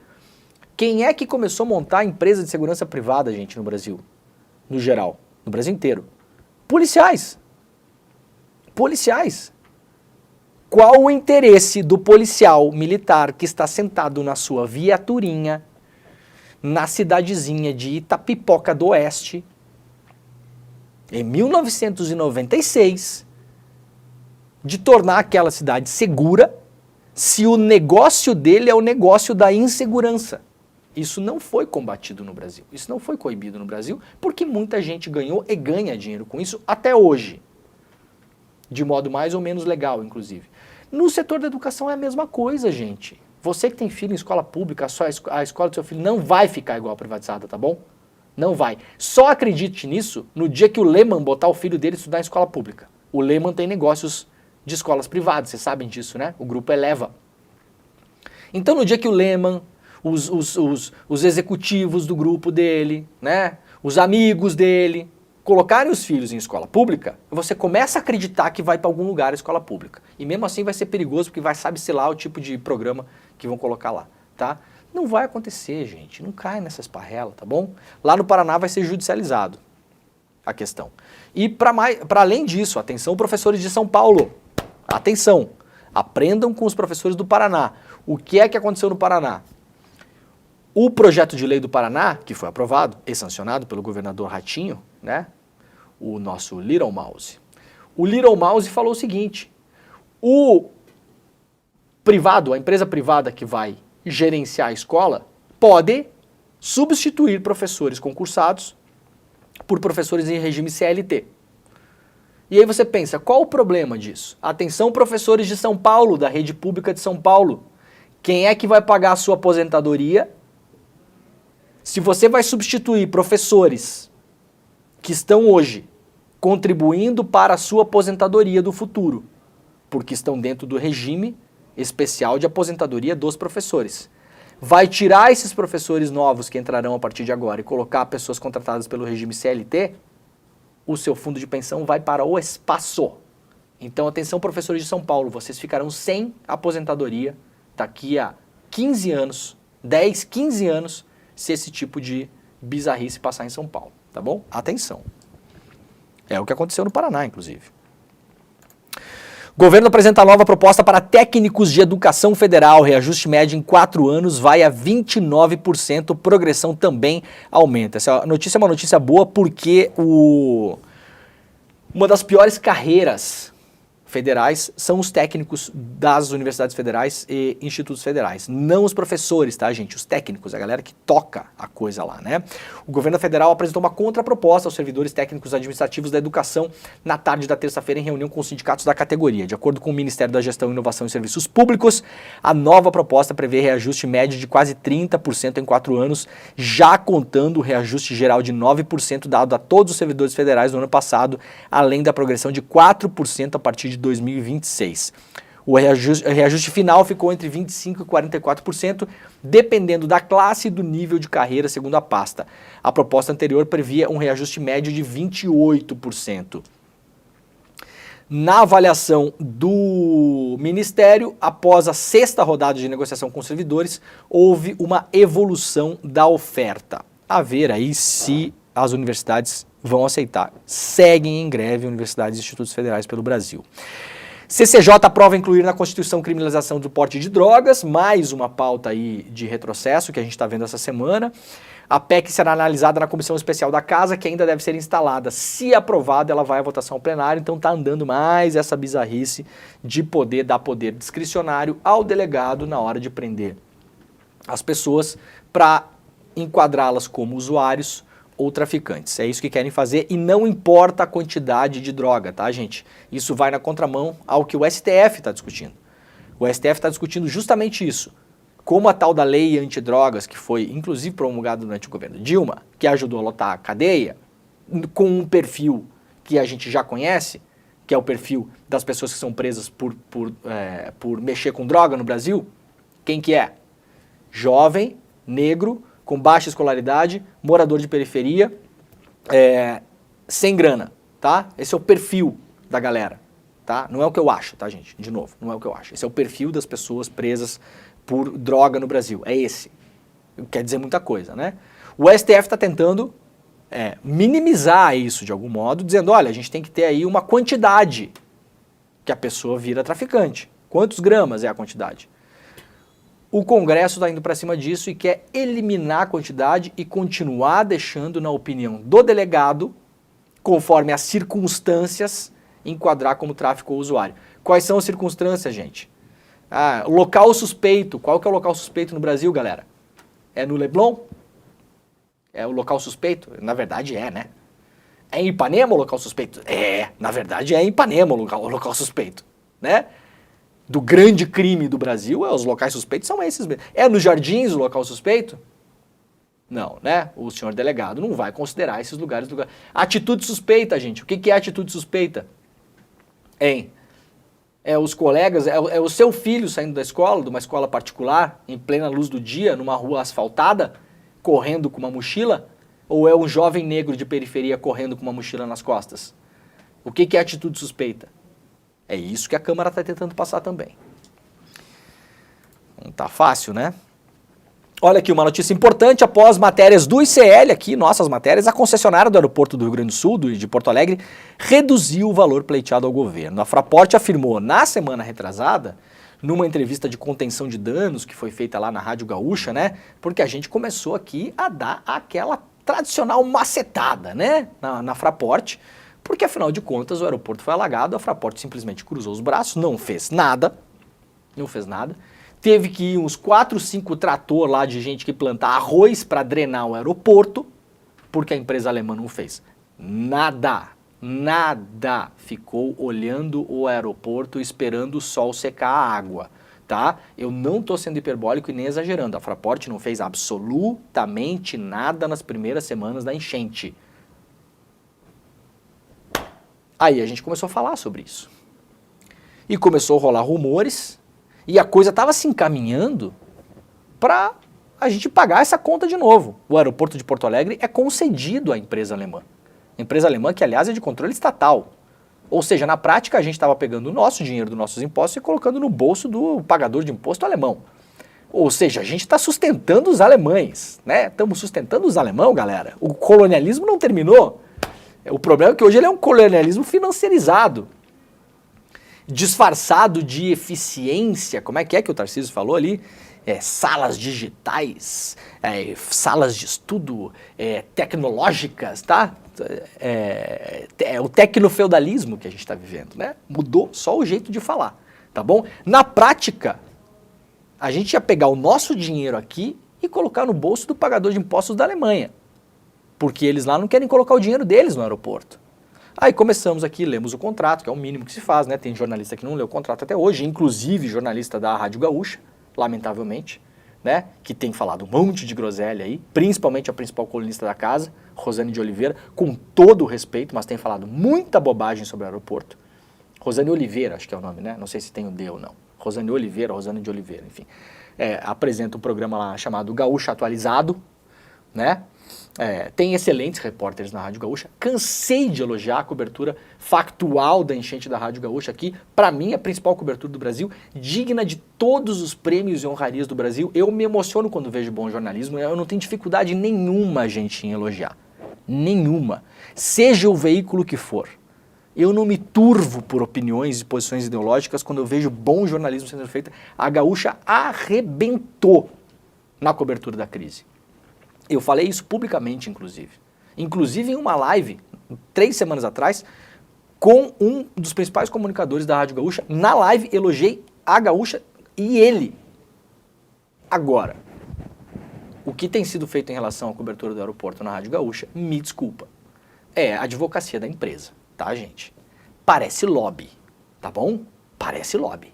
Quem é que começou a montar a empresa de segurança privada, gente, no Brasil? No geral, no Brasil inteiro. Policiais. Policiais. Qual o interesse do policial militar que está sentado na sua viaturinha na cidadezinha de Itapipoca do Oeste, em 1996, de tornar aquela cidade segura, se o negócio dele é o negócio da insegurança? Isso não foi combatido no Brasil, isso não foi coibido no Brasil, porque muita gente ganhou e ganha dinheiro com isso até hoje, de modo mais ou menos legal, inclusive. No setor da educação é a mesma coisa, gente. Você que tem filho em escola pública, a escola do seu filho não vai ficar igual a privatizada, tá bom? Não vai. Só acredite nisso no dia que o Lehman botar o filho dele estudar em escola pública. O Lehman tem negócios de escolas privadas, vocês sabem disso, né? O grupo Eleva. Então, no dia que o Lehman, os executivos do grupo dele, né? Os amigos dele, colocarem os filhos em escola pública, você começa a acreditar que vai para algum lugar a escola pública. E mesmo assim vai ser perigoso, porque vai sabe-se lá o tipo de programa que vão colocar lá, tá? Não vai acontecer, gente. Não cai nessa esparrela, tá bom? Lá no Paraná vai ser judicializado a questão. E para além disso, atenção professores de São Paulo, atenção, aprendam com os professores do Paraná. O que é que aconteceu no Paraná? O projeto de lei do Paraná, que foi aprovado e sancionado pelo governador Ratinho, né? O nosso Little Mouse. O Little Mouse falou o seguinte, o privado, a empresa privada que vai gerenciar a escola, pode substituir professores concursados por professores em regime CLT. E aí você pensa, qual o problema disso? Atenção professores de São Paulo, da rede pública de São Paulo. Quem é que vai pagar a sua aposentadoria? Se você vai substituir professores que estão hoje contribuindo para a sua aposentadoria do futuro, porque estão dentro do regime especial de aposentadoria dos professores, vai tirar esses professores novos que entrarão a partir de agora e colocar pessoas contratadas pelo regime CLT, o seu fundo de pensão vai para o espaço. Então, atenção professores de São Paulo, vocês ficarão sem aposentadoria daqui a 15 anos, 10, 15 anos, se esse tipo de bizarrice passar em São Paulo, tá bom? Atenção. É o que aconteceu no Paraná, inclusive. O governo apresenta nova proposta para técnicos de educação federal. Reajuste médio em 4 anos vai a 29%, progressão também aumenta. Essa notícia é uma notícia boa porque uma das piores carreiras federais são os técnicos das universidades federais e institutos federais. Não os professores, tá, gente? Os técnicos, a galera que toca a coisa lá, né? O governo federal apresentou uma contraproposta aos servidores técnicos administrativos da educação na tarde da terça-feira em reunião com os sindicatos da categoria. De acordo com o Ministério da Gestão, Inovação e Serviços Públicos, a nova proposta prevê reajuste médio de quase 30% em 4 anos, já contando o reajuste geral de 9% dado a todos os servidores federais no ano passado, além da progressão de 4% a partir de 2026. O reajuste final ficou entre 25% e 44%, dependendo da classe e do nível de carreira, segundo a pasta. A proposta anterior previa um reajuste médio de 28%. Na avaliação do Ministério, após a 6ª rodada de negociação com os servidores, houve uma evolução da oferta. A ver aí se as universidades vão aceitar. Seguem em greve universidades e institutos federais pelo Brasil. CCJ aprova incluir na Constituição criminalização do porte de drogas, mais uma pauta aí de retrocesso que a gente está vendo essa semana. A PEC será analisada na Comissão Especial da Casa, que ainda deve ser instalada. Se aprovada, ela vai à votação ao plenário, então está andando mais essa bizarrice de poder dar poder discricionário ao delegado na hora de prender as pessoas para enquadrá-las como usuários ou traficantes. É isso que querem fazer e não importa a quantidade de droga, tá, gente? Isso vai na contramão ao que o STF está discutindo. O STF está discutindo justamente isso. Como a tal da lei antidrogas, que foi inclusive promulgada durante o governo Dilma, que ajudou a lotar a cadeia, com um perfil que a gente já conhece, que é o perfil das pessoas que são presas por mexer com droga no Brasil. Quem que é? Jovem, negro, com baixa escolaridade, morador de periferia, sem grana, tá? Esse é o perfil da galera, tá? Não é o que eu acho, tá, gente? De novo, não é o que eu acho. Esse é o perfil das pessoas presas por droga no Brasil, é esse. Quer dizer muita coisa, né? O STF está tentando minimizar isso de algum modo, dizendo, olha, a gente tem que ter aí uma quantidade que a pessoa vira traficante. Quantos gramas é a quantidade? O Congresso está indo para cima disso e quer eliminar a quantidade e continuar deixando, na opinião do delegado, conforme as circunstâncias, enquadrar como tráfico ou usuário. Quais são as circunstâncias, gente? Local suspeito. Qual que é o local suspeito no Brasil, galera? É no Leblon? É o local suspeito? Na verdade né? É em Ipanema o local suspeito? Na verdade é em Ipanema o local suspeito, né? Do grande crime do Brasil, os locais suspeitos são esses mesmo. É nos Jardins o local suspeito? Não, né? O senhor delegado não vai considerar esses lugares. Atitude suspeita, gente. O que é atitude suspeita? É os colegas, é o seu filho saindo da escola, de uma escola particular, em plena luz do dia, numa rua asfaltada, correndo com uma mochila? Ou é um jovem negro de periferia correndo com uma mochila nas costas? O que é atitude suspeita? É isso que a Câmara está tentando passar também. Não tá fácil, né? Olha aqui uma notícia importante, após matérias do ICL aqui, nossas matérias, a concessionária do aeroporto do Rio Grande do Sul, de Porto Alegre, reduziu o valor pleiteado ao governo. A Fraport afirmou na semana retrasada, numa entrevista de contenção de danos que foi feita lá na Rádio Gaúcha, né? Porque a gente começou aqui a dar aquela tradicional macetada, né? Na Fraport, porque afinal de contas o aeroporto foi alagado, a Fraport simplesmente cruzou os braços, não fez nada. Teve que ir uns 4, 5 trator lá de gente que plantar arroz para drenar o aeroporto, porque a empresa alemã não fez nada. Ficou olhando o aeroporto esperando o sol secar a água, tá? Eu não estou sendo hiperbólico e nem exagerando. A Fraport não fez absolutamente nada nas primeiras semanas da enchente. Aí a gente começou a falar sobre isso. E começou a rolar rumores. E a coisa estava se encaminhando para a gente pagar essa conta de novo. O aeroporto de Porto Alegre é concedido à empresa alemã. Empresa alemã que, aliás, é de controle estatal. Ou seja, na prática, a gente estava pegando o nosso dinheiro dos nossos impostos e colocando no bolso do pagador de imposto alemão. Ou seja, a gente está sustentando os alemães, né? Estamos sustentando os alemães, galera. O colonialismo não terminou. O problema é que hoje ele é um colonialismo financiarizado. Disfarçado de eficiência, como é que o Tarcísio falou ali? Salas digitais, salas de estudo tecnológicas, tá? É o tecnofeudalismo que a gente está vivendo, né? Mudou só o jeito de falar, tá bom? Na prática, a gente ia pegar o nosso dinheiro aqui e colocar no bolso do pagador de impostos da Alemanha, porque eles lá não querem colocar o dinheiro deles no aeroporto. Aí começamos aqui, lemos o contrato, que é o mínimo que se faz, né? Tem jornalista que não leu o contrato até hoje, inclusive jornalista da Rádio Gaúcha, lamentavelmente, né? Que tem falado um monte de groselha aí, principalmente a principal colunista da casa, Rosane de Oliveira, com todo o respeito, mas tem falado muita bobagem sobre o aeroporto. Rosane Oliveira, acho que é o nome, né? Não sei se tem o D ou não. Rosane de Oliveira, enfim. Apresenta um programa lá chamado Gaúcha Atualizado, né? Tem excelentes repórteres na Rádio Gaúcha. Cansei de elogiar a cobertura factual da enchente da Rádio Gaúcha aqui. Para mim, a principal cobertura do Brasil, digna de todos os prêmios e honrarias do Brasil. Eu me emociono quando vejo bom jornalismo. Eu não tenho dificuldade nenhuma, gente, em elogiar. Nenhuma. Seja o veículo que for. Eu não me turvo por opiniões e posições ideológicas quando eu vejo bom jornalismo sendo feito. A Gaúcha arrebentou na cobertura da crise. Eu falei isso publicamente, inclusive. Inclusive em uma live, 3 semanas atrás, com um dos principais comunicadores da Rádio Gaúcha. Na live, elogiei a Gaúcha e ele. Agora, o que tem sido feito em relação à cobertura do aeroporto na Rádio Gaúcha, me desculpa, é a advocacia da empresa, tá, gente? Parece lobby, tá bom? Parece lobby.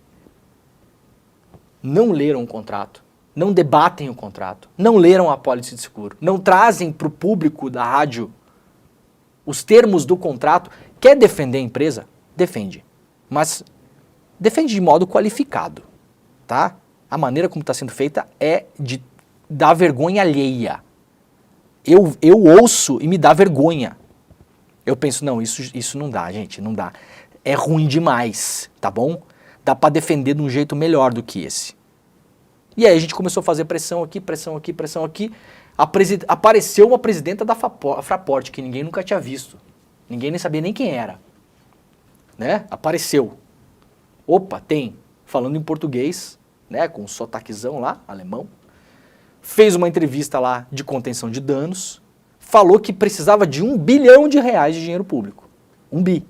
Não leram o contrato. Não debatem o contrato, não leram a apólice de seguro, não trazem para o público da rádio os termos do contrato. Quer defender a empresa? Defende. Mas defende de modo qualificado, tá? A maneira como está sendo feita é de dar vergonha alheia. Eu ouço e me dá vergonha. Eu penso, não, isso não dá, gente, não dá. É ruim demais, tá bom? Dá para defender de um jeito melhor do que esse. E aí a gente começou a fazer pressão aqui. Apareceu uma presidenta da Fraport, que ninguém nunca tinha visto. Ninguém nem sabia nem quem era. Né? Apareceu. Opa, tem. Falando em português, né? Com um sotaquezão lá, alemão. Fez uma entrevista lá de contenção de danos. Falou que precisava de R$1 bilhão de dinheiro público. 1 bi.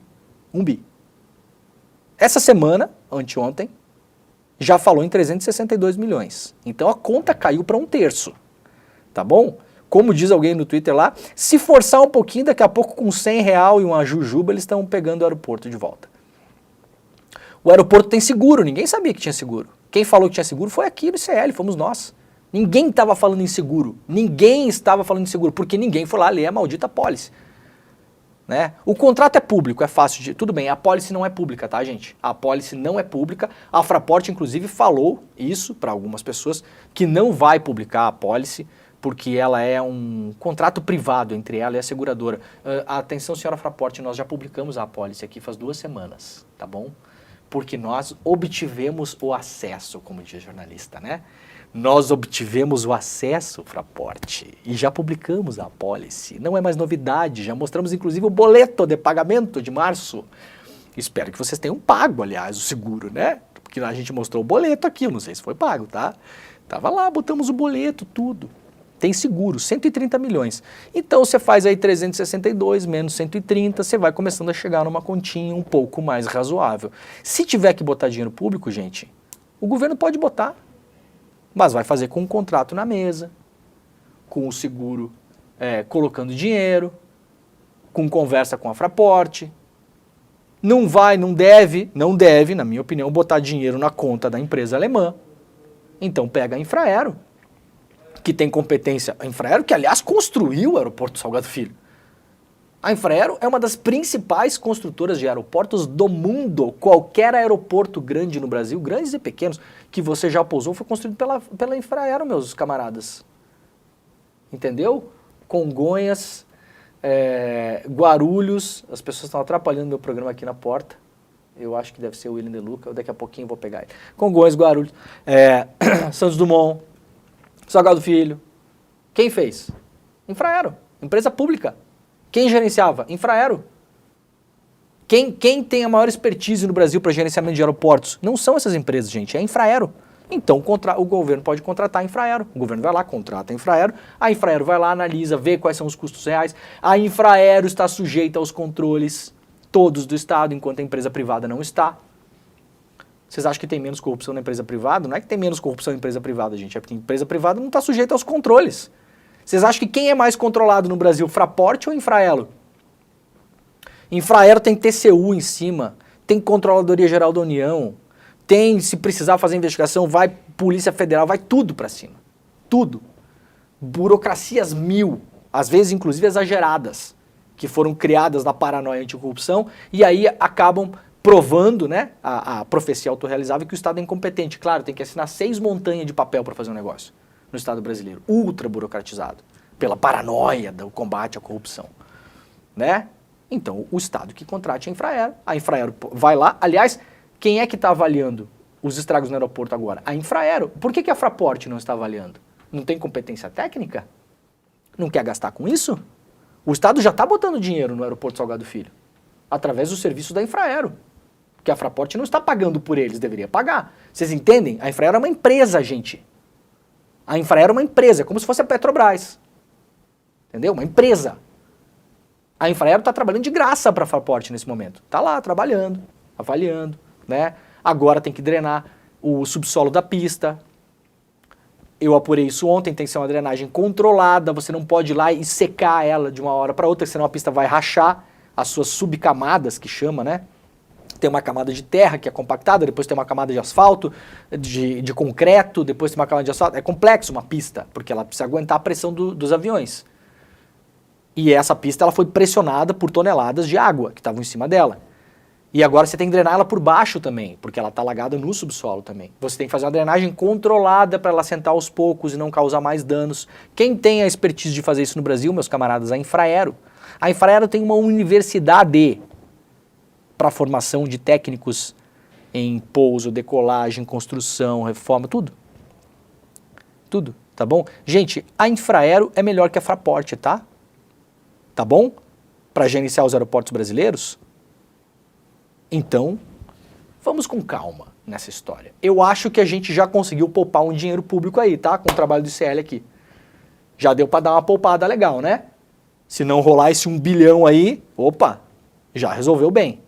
Essa semana, anteontem, já falou em 362 milhões. Então a conta caiu para 1/3, tá bom? Como diz alguém no Twitter lá, se forçar um pouquinho, daqui a pouco com R$100 e uma jujuba, eles estão pegando o aeroporto de volta. O aeroporto tem seguro, ninguém sabia que tinha seguro. Quem falou que tinha seguro foi aqui no ICL, fomos nós. Ninguém estava falando em seguro, porque ninguém foi lá ler a maldita apólice. né? O contrato é público, é fácil de... Tudo bem, a apólice não é pública, tá, gente? A apólice não é pública. A Fraport, inclusive, falou isso para algumas pessoas, que não vai publicar a apólice, porque ela é um contrato privado entre ela e a seguradora. Atenção, senhora Fraport, nós já publicamos a apólice aqui faz 2 semanas, tá bom? Porque nós obtivemos o acesso, como diz a jornalista, né? Nós obtivemos o acesso, Fraport, e já publicamos a apólice. Não é mais novidade, já mostramos inclusive o boleto de pagamento de março. Espero que vocês tenham pago, aliás, o seguro, né? Porque a gente mostrou o boleto aqui, eu não sei se foi pago, tá? Tava lá, botamos o boleto, tudo. Tem seguro, 130 milhões. Então você faz aí 362 menos 130, você vai começando a chegar numa continha um pouco mais razoável. Se tiver que botar dinheiro público, gente, o governo pode botar. Mas vai fazer com um contrato na mesa, com o seguro colocando dinheiro, com conversa com a Fraport. Não vai, não deve, na minha opinião, botar dinheiro na conta da empresa alemã. Então pega a Infraero, que tem competência. A Infraero, que aliás construiu o aeroporto Salgado Filho. A Infraero é uma das principais construtoras de aeroportos do mundo. Qualquer aeroporto grande no Brasil, grandes e pequenos, que você já pousou, foi construído pela Infraero, meus camaradas. Entendeu? Congonhas, Guarulhos, as pessoas estão atrapalhando meu programa aqui na porta. Eu acho que deve ser o William De Luca, daqui a pouquinho eu vou pegar ele. Congonhas, Guarulhos, Santos Dumont, Salgado Filho. Quem fez? Infraero, empresa pública. Quem gerenciava? Infraero. Quem tem a maior expertise no Brasil para gerenciamento de aeroportos? Não são essas empresas, gente, é a Infraero. Então o governo pode contratar a Infraero. O governo vai lá, contrata a Infraero vai lá, analisa, vê quais são os custos reais. A Infraero está sujeita aos controles todos do Estado, enquanto a empresa privada não está. Vocês acham que tem menos corrupção na empresa privada? Não é que tem menos corrupção na empresa privada, gente, é porque a empresa privada não está sujeita aos controles. Vocês acham que quem é mais controlado no Brasil, Fraport ou Infraero? Infraero tem TCU em cima, tem Controladoria Geral da União, tem, se precisar fazer investigação, vai Polícia Federal, vai tudo pra cima. Tudo. Burocracias 1000, às vezes inclusive exageradas, que foram criadas na paranoia anticorrupção e aí acabam provando, né, a profecia autorrealizável que o Estado é incompetente. Claro, tem que assinar 6 montanhas de papel para fazer um negócio no Estado brasileiro, ultra burocratizado, pela paranoia do combate à corrupção, né? Então, o Estado que contrate a Infraero vai lá, aliás, quem é que está avaliando os estragos no aeroporto agora? A Infraero. Por que a Fraport não está avaliando? Não tem competência técnica? Não quer gastar com isso? O Estado já está botando dinheiro no aeroporto Salgado Filho, através do serviço da Infraero, que a Fraport não está pagando por eles, deveria pagar. Vocês entendem? A Infraero é uma empresa, gente. A Infraero é uma empresa, é como se fosse a Petrobras. Entendeu? Uma empresa. A Infraero está trabalhando de graça para a Fraport nesse momento. Está lá trabalhando, avaliando, né? Agora tem que drenar o subsolo da pista. Eu apurei isso ontem, tem que ser uma drenagem controlada, você não pode ir lá e secar ela de uma hora para outra, senão a pista vai rachar as suas subcamadas, que chama, né? Tem uma camada de terra que é compactada, depois tem uma camada de asfalto, de concreto, depois tem uma camada de asfalto. É complexo uma pista, porque ela precisa aguentar a pressão dos aviões. E essa pista ela foi pressionada por toneladas de água que estavam em cima dela. E agora você tem que drenar ela por baixo também, porque ela está alagada no subsolo também. Você tem que fazer uma drenagem controlada para ela assentar aos poucos e não causar mais danos. Quem tem a expertise de fazer isso no Brasil, meus camaradas, a Infraero. A Infraero tem uma universidade para formação de técnicos em pouso, decolagem, construção, reforma, tudo. Tudo, tá bom? Gente, a Infraero é melhor que a Fraport, tá? Tá bom? Para gerenciar os aeroportos brasileiros. Então, vamos com calma nessa história. Eu acho que a gente já conseguiu poupar um dinheiro público aí, tá? Com o trabalho do ICL aqui. Já deu para dar uma poupada legal, né? Se não rolar esse 1 bilhão aí, opa, já resolveu bem.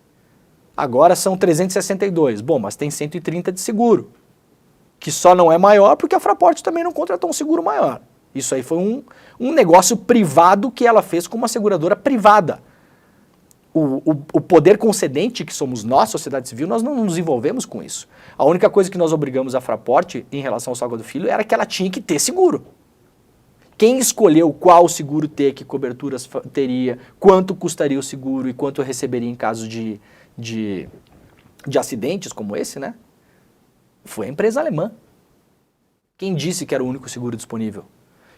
Agora são 362. Bom, mas tem 130 de seguro, que só não é maior porque a Fraport também não contratou um seguro maior. Isso aí foi um negócio privado que ela fez com uma seguradora privada. O poder concedente, que somos nós, sociedade civil, nós não nos envolvemos com isso. A única coisa que nós obrigamos a Fraport em relação ao Salgado Filho era que ela tinha que ter seguro. Quem escolheu qual seguro ter, que coberturas teria, quanto custaria o seguro e quanto eu receberia em caso de acidentes como esse, né? Foi a empresa alemã. Quem disse que era o único seguro disponível?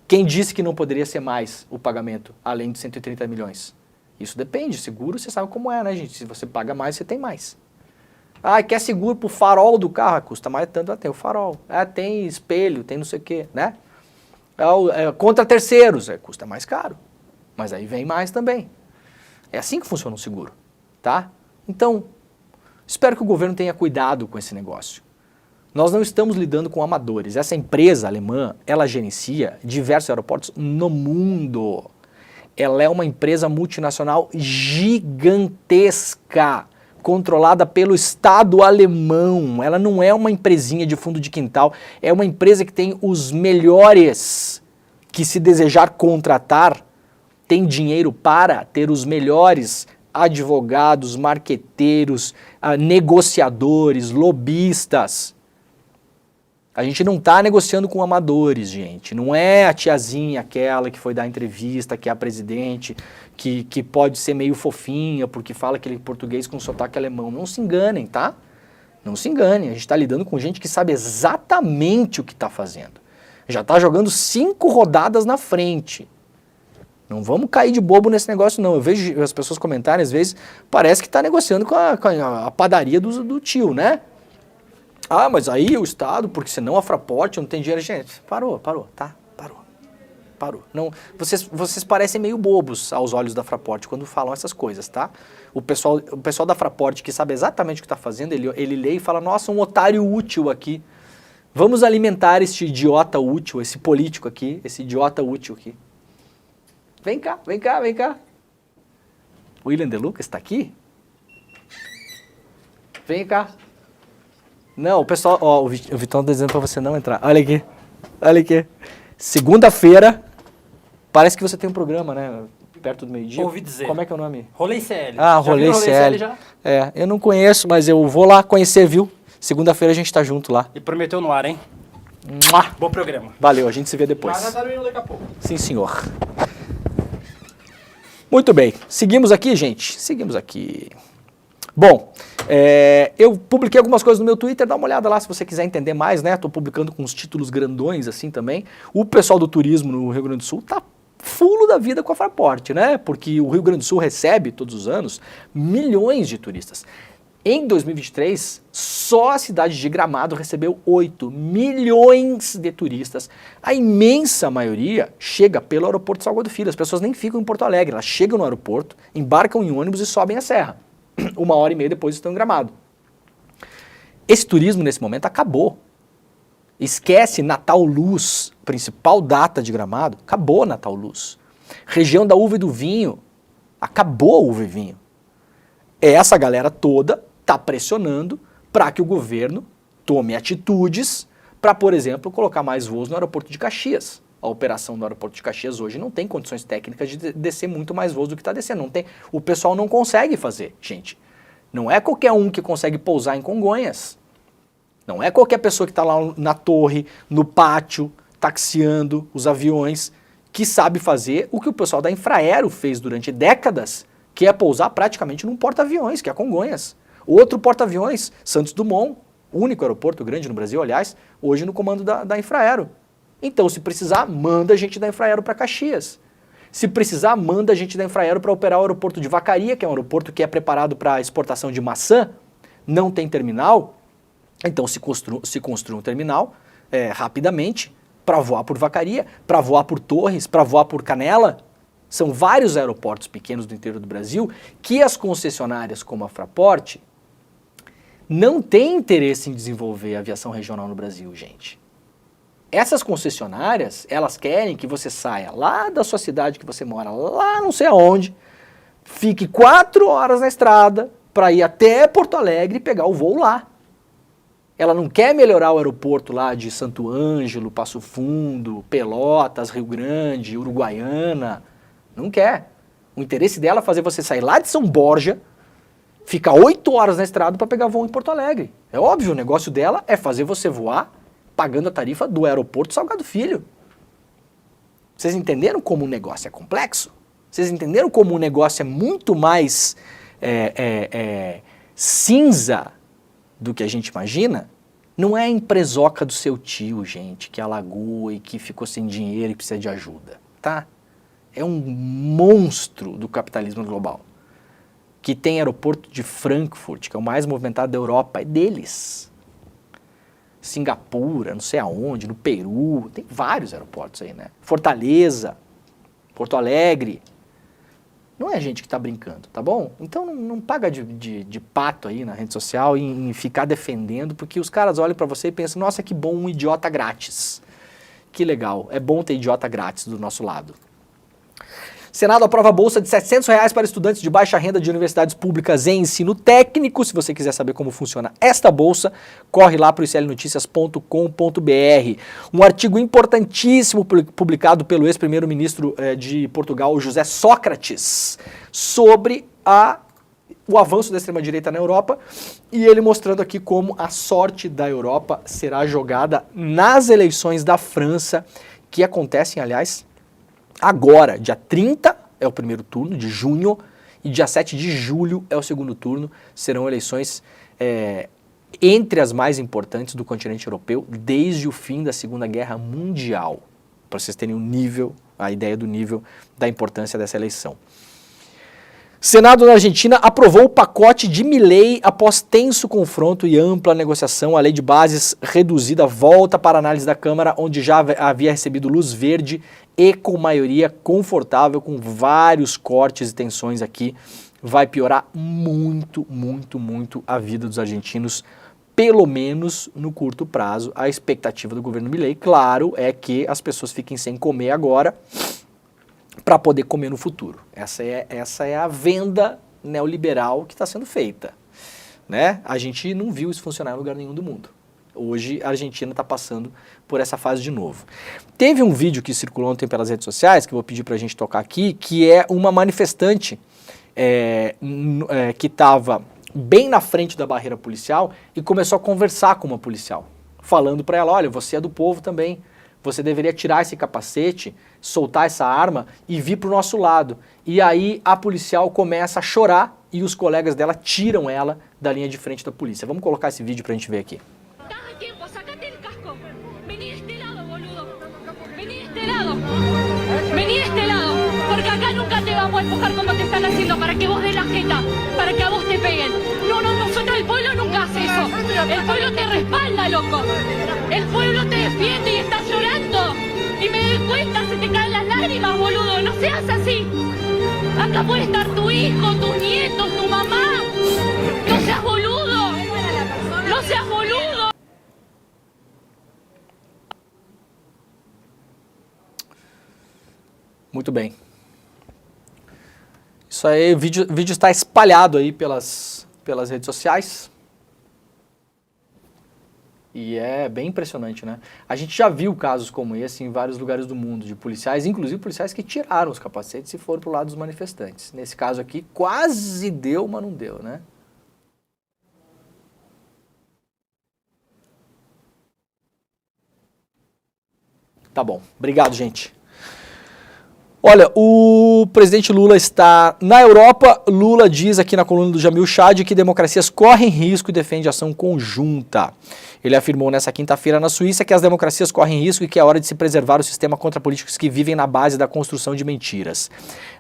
Quem disse que não poderia ser mais o pagamento, além de 130 milhões? Isso depende. Seguro, você sabe como é, né, gente? Se você paga mais, você tem mais. Ah, quer seguro pro farol do carro? Custa mais tanto, tem o farol. Ah, tem espelho, tem não sei o quê, né? Contra terceiros, custa mais caro. Mas aí vem mais também. É assim que funciona um seguro, tá? Então, espero que o governo tenha cuidado com esse negócio. Nós não estamos lidando com amadores. Essa empresa alemã, ela gerencia diversos aeroportos no mundo. Ela é uma empresa multinacional gigantesca, controlada pelo Estado alemão. Ela não é uma empresinha de fundo de quintal, é uma empresa que tem os melhores, que se desejar contratar, tem dinheiro para ter os melhores advogados, marqueteiros, negociadores, lobistas. A gente não está negociando com amadores, gente. Não é a tiazinha aquela que foi dar entrevista, que é a presidente, que pode ser meio fofinha porque fala aquele português com sotaque alemão. Não se enganem, tá? Não se enganem. A gente está lidando com gente que sabe exatamente o que está fazendo. Já está jogando 5 rodadas na frente. Não vamos cair de bobo nesse negócio, não. Eu vejo as pessoas comentarem, às vezes, parece que está negociando com a padaria do tio, né? Ah, mas aí o Estado, porque senão a Fraport não tem dinheiro. Gente, parou, tá? Parou. Não, vocês parecem meio bobos aos olhos da Fraport quando falam essas coisas, tá? O pessoal da Fraport que sabe exatamente o que está fazendo, ele lê e fala, nossa, um otário útil aqui. Vamos alimentar este idiota útil, esse político aqui, esse idiota útil aqui. Vem cá. William De Lucas está aqui? Vem cá. Não, o pessoal, ó, o Vitão tá dizendo pra você não entrar. Olha aqui. Segunda-feira, parece que você tem um programa, né? Perto do meio-dia. Ouvi dizer. Como é que é o nome? Rolê CL. Ah, Rolê CL. Já? É, eu não conheço, mas eu vou lá conhecer, viu? Segunda-feira a gente tá junto lá. E prometeu no ar, hein? Mua! Bom programa. Valeu, a gente se vê depois. Mas tá indo daqui a pouco. Sim, senhor. Muito bem. Seguimos aqui, gente? Seguimos aqui. Bom, eu publiquei algumas coisas no meu Twitter, dá uma olhada lá se você quiser entender mais, né? Tô publicando com uns títulos grandões assim também. O pessoal do turismo no Rio Grande do Sul tá fulo da vida com a Fraport, né? Porque o Rio Grande do Sul recebe, todos os anos, milhões de turistas. Em 2023, só a cidade de Gramado recebeu 8 milhões de turistas. A imensa maioria chega pelo aeroporto Salgado Filho. As pessoas nem ficam em Porto Alegre, elas chegam no aeroporto, embarcam em ônibus e sobem a serra. 1h30 depois estão em Gramado. Esse turismo nesse momento acabou. Esquece Natal Luz, principal data de Gramado, acabou Natal Luz. Região da uva e do vinho, acabou a uva e vinho. Essa galera toda está pressionando para que o governo tome atitudes para, por exemplo, colocar mais voos no aeroporto de Caxias. A operação do aeroporto de Caxias hoje não tem condições técnicas de descer muito mais voos do que está descendo. Não tem, o pessoal não consegue fazer, gente. Não é qualquer um que consegue pousar em Congonhas. Não é qualquer pessoa que está lá na torre, no pátio, taxiando os aviões, que sabe fazer o que o pessoal da Infraero fez durante décadas, que é pousar praticamente num porta-aviões, que é Congonhas. Outro porta-aviões, Santos Dumont, único aeroporto grande no Brasil, aliás, hoje no comando da Infraero. Então, se precisar, manda a gente da Infraero para Caxias. Se precisar, manda a gente da Infraero para operar o aeroporto de Vacaria, que é um aeroporto que é preparado para exportação de maçã, não tem terminal, então se construa um terminal rapidamente para voar por Vacaria, para voar por Torres, para voar por Canela. São vários aeroportos pequenos do interior do Brasil que as concessionárias como a Fraport não têm interesse em desenvolver a aviação regional no Brasil, gente. Essas concessionárias, elas querem que você saia lá da sua cidade que você mora, lá não sei aonde, fique 4 horas na estrada para ir até Porto Alegre e pegar o voo lá. Ela não quer melhorar o aeroporto lá de Santo Ângelo, Passo Fundo, Pelotas, Rio Grande, Uruguaiana. Não quer. O interesse dela é fazer você sair lá de São Borja, ficar 8 horas na estrada para pegar voo em Porto Alegre. É óbvio, o negócio dela é fazer você voar pagando a tarifa do aeroporto Salgado Filho. Vocês entenderam como o negócio é complexo? Vocês entenderam como o negócio é muito mais cinza do que a gente imagina? Não é a empresoca do seu tio, gente, que alagou e que ficou sem dinheiro e precisa de ajuda, tá? É um monstro do capitalismo global. Que tem aeroporto de Frankfurt, que é o mais movimentado da Europa, é deles. Singapura, não sei aonde, no Peru, tem vários aeroportos aí, né? Fortaleza, Porto Alegre. Não é gente que tá brincando, tá bom? Então não paga de pato aí na rede social em ficar defendendo, porque os caras olham pra você e pensam, nossa, que bom, um idiota grátis. Que legal, é bom ter idiota grátis do nosso lado. Senado aprova bolsa de R$700 para estudantes de baixa renda de universidades públicas em ensino técnico. Se você quiser saber como funciona esta bolsa, corre lá para o iclnoticias.com.br. Um artigo importantíssimo publicado pelo ex-primeiro-ministro de Portugal, José Sócrates, sobre o avanço da extrema-direita na Europa, e ele mostrando aqui como a sorte da Europa será jogada nas eleições da França, que acontecem, aliás, agora, dia 30 é o primeiro turno, de junho, e dia 7 de julho é o segundo turno. Serão eleições entre as mais importantes do continente europeu desde o fim da Segunda Guerra Mundial, para vocês terem a ideia do nível da importância dessa eleição. Senado na Argentina aprovou o pacote de Milei após tenso confronto e ampla negociação. A lei de bases reduzida volta para análise da Câmara, onde já havia recebido luz verde e com maioria confortável, com vários cortes e tensões aqui. Vai piorar muito, muito, muito a vida dos argentinos, pelo menos no curto prazo. A expectativa do governo Milei, claro, é que as pessoas fiquem sem comer agora, para poder comer no futuro. Essa é a venda neoliberal que está sendo feita, né? A gente não viu isso funcionar em lugar nenhum do mundo. Hoje a Argentina está passando por essa fase de novo. Teve um vídeo que circulou ontem pelas redes sociais, que eu vou pedir para a gente tocar aqui, que é uma manifestante que estava bem na frente da barreira policial e começou a conversar com uma policial, falando para ela, olha, você é do povo também, você deveria tirar esse capacete, soltar essa arma e vir para o nosso lado. E aí a policial começa a chorar e os colegas dela tiram ela da linha de frente da polícia. Vamos colocar esse vídeo para a gente ver aqui. Vení de este lado, porque acá nunca te vamos a empujar como te están haciendo, para que vos des la jeta, para que a vos te peguen. No, nosotros, el pueblo nunca hace eso. El pueblo te respalda, loco. El pueblo te defiende y estás llorando. Y me doy cuenta, se te caen las lágrimas, boludo. No seas así. Acá puede estar tu hijo, tus nietos, tu mamá. No seas boludo. No seas boludo. Muito bem. Isso aí, o vídeo está espalhado aí pelas redes sociais. E é bem impressionante, né? A gente já viu casos como esse em vários lugares do mundo, de policiais, inclusive policiais que tiraram os capacetes e foram pro lado dos manifestantes. Nesse caso aqui, quase deu, mas não deu, né? Tá bom. Obrigado, gente. Olha, o presidente Lula está na Europa. Lula diz aqui na coluna do Jamil Chad que democracias correm risco e defende ação conjunta. Ele afirmou nessa quinta-feira na Suíça que as democracias correm risco e que é hora de se preservar o sistema contra políticos que vivem na base da construção de mentiras.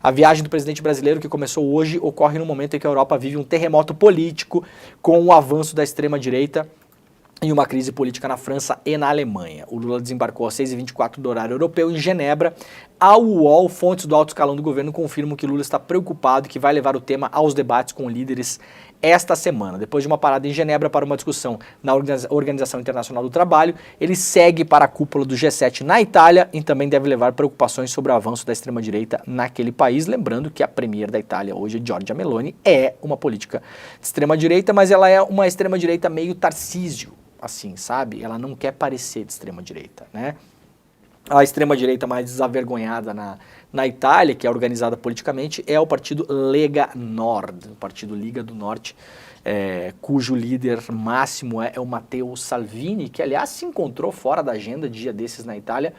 A viagem do presidente brasileiro, que começou hoje, ocorre no momento em que a Europa vive um terremoto político com o avanço da extrema-direita em uma crise política na França e na Alemanha. O Lula desembarcou às 6h24 do horário europeu em Genebra. A UOL, fontes do alto escalão do governo confirmam que Lula está preocupado e que vai levar o tema aos debates com líderes esta semana. Depois de uma parada em Genebra para uma discussão na Organização Internacional do Trabalho, ele segue para a cúpula do G7 na Itália e também deve levar preocupações sobre o avanço da extrema-direita naquele país. Lembrando que a premier da Itália hoje, Giorgia Meloni, é uma política de extrema-direita, mas ela é uma extrema-direita meio Tarcísio, assim, sabe? Ela não quer parecer de extrema-direita, né? A extrema-direita mais desavergonhada na Itália, que é organizada politicamente, é o partido Lega Nord, o partido Liga do Norte, cujo líder máximo é o Matteo Salvini, que aliás se encontrou fora da agenda dia desses na Itália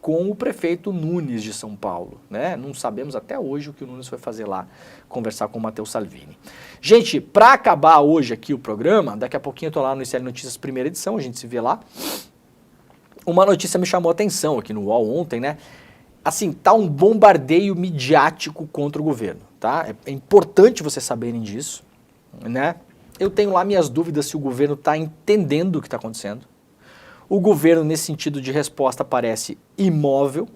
com o prefeito Nunes de São Paulo, né? Não sabemos até hoje o que o Nunes foi fazer lá, conversar com o Matteo Salvini. Gente, para acabar hoje aqui o programa, daqui a pouquinho eu tô lá no ICL Notícias primeira edição, a gente se vê lá. Uma notícia me chamou a atenção aqui no UOL ontem, né? Assim, tá um bombardeio midiático contra o governo, tá? É importante vocês saberem disso, né? Eu tenho lá minhas dúvidas se o governo está entendendo o que está acontecendo. O governo, nesse sentido de resposta, parece imóvel.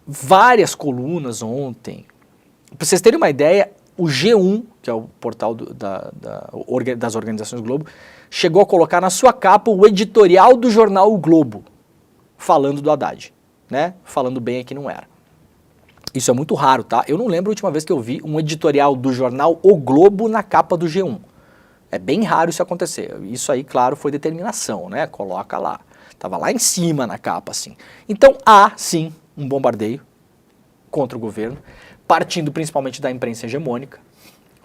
Várias colunas ontem. Para vocês terem uma ideia, o G1, que é o portal das organizações Globo, chegou a colocar na sua capa o editorial do jornal O Globo, falando do Haddad, né? Falando bem aqui não era. Isso é muito raro, tá? Eu não lembro a última vez que eu vi um editorial do jornal O Globo na capa do G1. É bem raro isso acontecer. Isso aí, claro, foi determinação, né? Coloca lá. Tava lá em cima na capa, assim. Então, há, sim, um bombardeio contra o governo, partindo principalmente da imprensa hegemônica.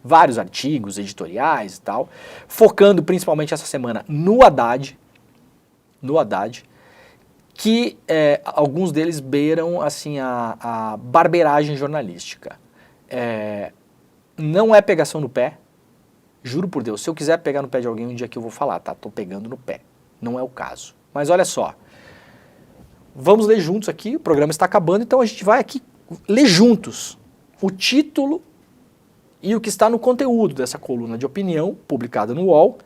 Vários artigos, editoriais e tal, focando principalmente essa semana no Haddad, que alguns deles beiram assim, a barbeiragem jornalística. Não é pegação no pé, juro por Deus, se eu quiser pegar no pé de alguém um dia que eu vou falar, tá? Tô pegando no pé, não é o caso. Mas olha só, vamos ler juntos aqui, o programa está acabando, então a gente vai aqui ler juntos o título e o que está no conteúdo dessa coluna de opinião publicada no UOL.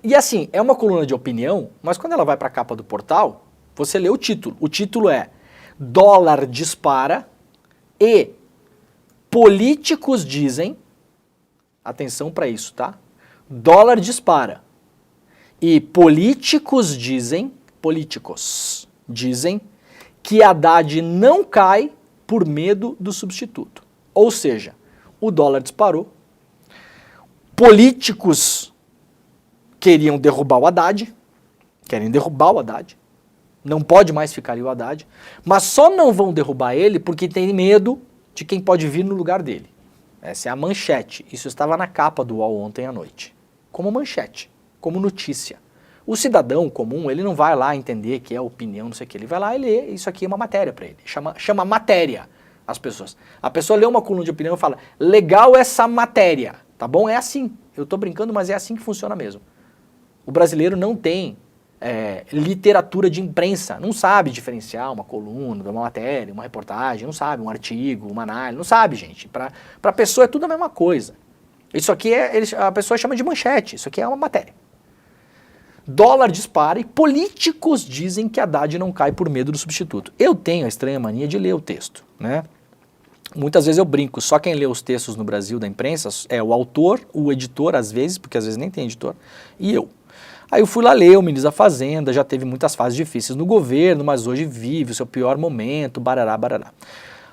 E assim, é uma coluna de opinião, mas quando ela vai para a capa do portal, você lê o título. O título é Dólar dispara e políticos dizem, atenção para isso, tá? Dólar dispara e políticos dizem que Haddad não cai por medo do substituto. Ou seja, o dólar disparou, políticos queriam derrubar o Haddad, não pode mais ficar ali o Haddad, mas só não vão derrubar ele porque tem medo de quem pode vir no lugar dele. Essa é a manchete, isso estava na capa do UOL ontem à noite, como manchete, como notícia. O cidadão comum, ele não vai lá entender que é opinião, não sei o que, ele vai lá e lê, isso aqui é uma matéria para ele, chama matéria as pessoas. A pessoa lê uma coluna de opinião e fala, legal essa matéria, tá bom? É assim, eu tô brincando, mas é assim que funciona mesmo. O brasileiro não tem literatura de imprensa, não sabe diferenciar uma coluna, uma matéria, uma reportagem, não sabe, um artigo, uma análise, não sabe, gente. Para a pessoa é tudo a mesma coisa. Isso aqui a pessoa chama de manchete, isso aqui é uma matéria. Dólar dispara e políticos dizem que Haddad não cai por medo do substituto. Eu tenho a estranha mania de ler o texto, né? Muitas vezes eu brinco, só quem lê os textos no Brasil da imprensa é o autor, o editor às vezes, porque às vezes nem tem editor, e eu. Aí eu fui lá ler o ministro da Fazenda, já teve muitas fases difíceis no governo, mas hoje vive o seu pior momento, barará, barará.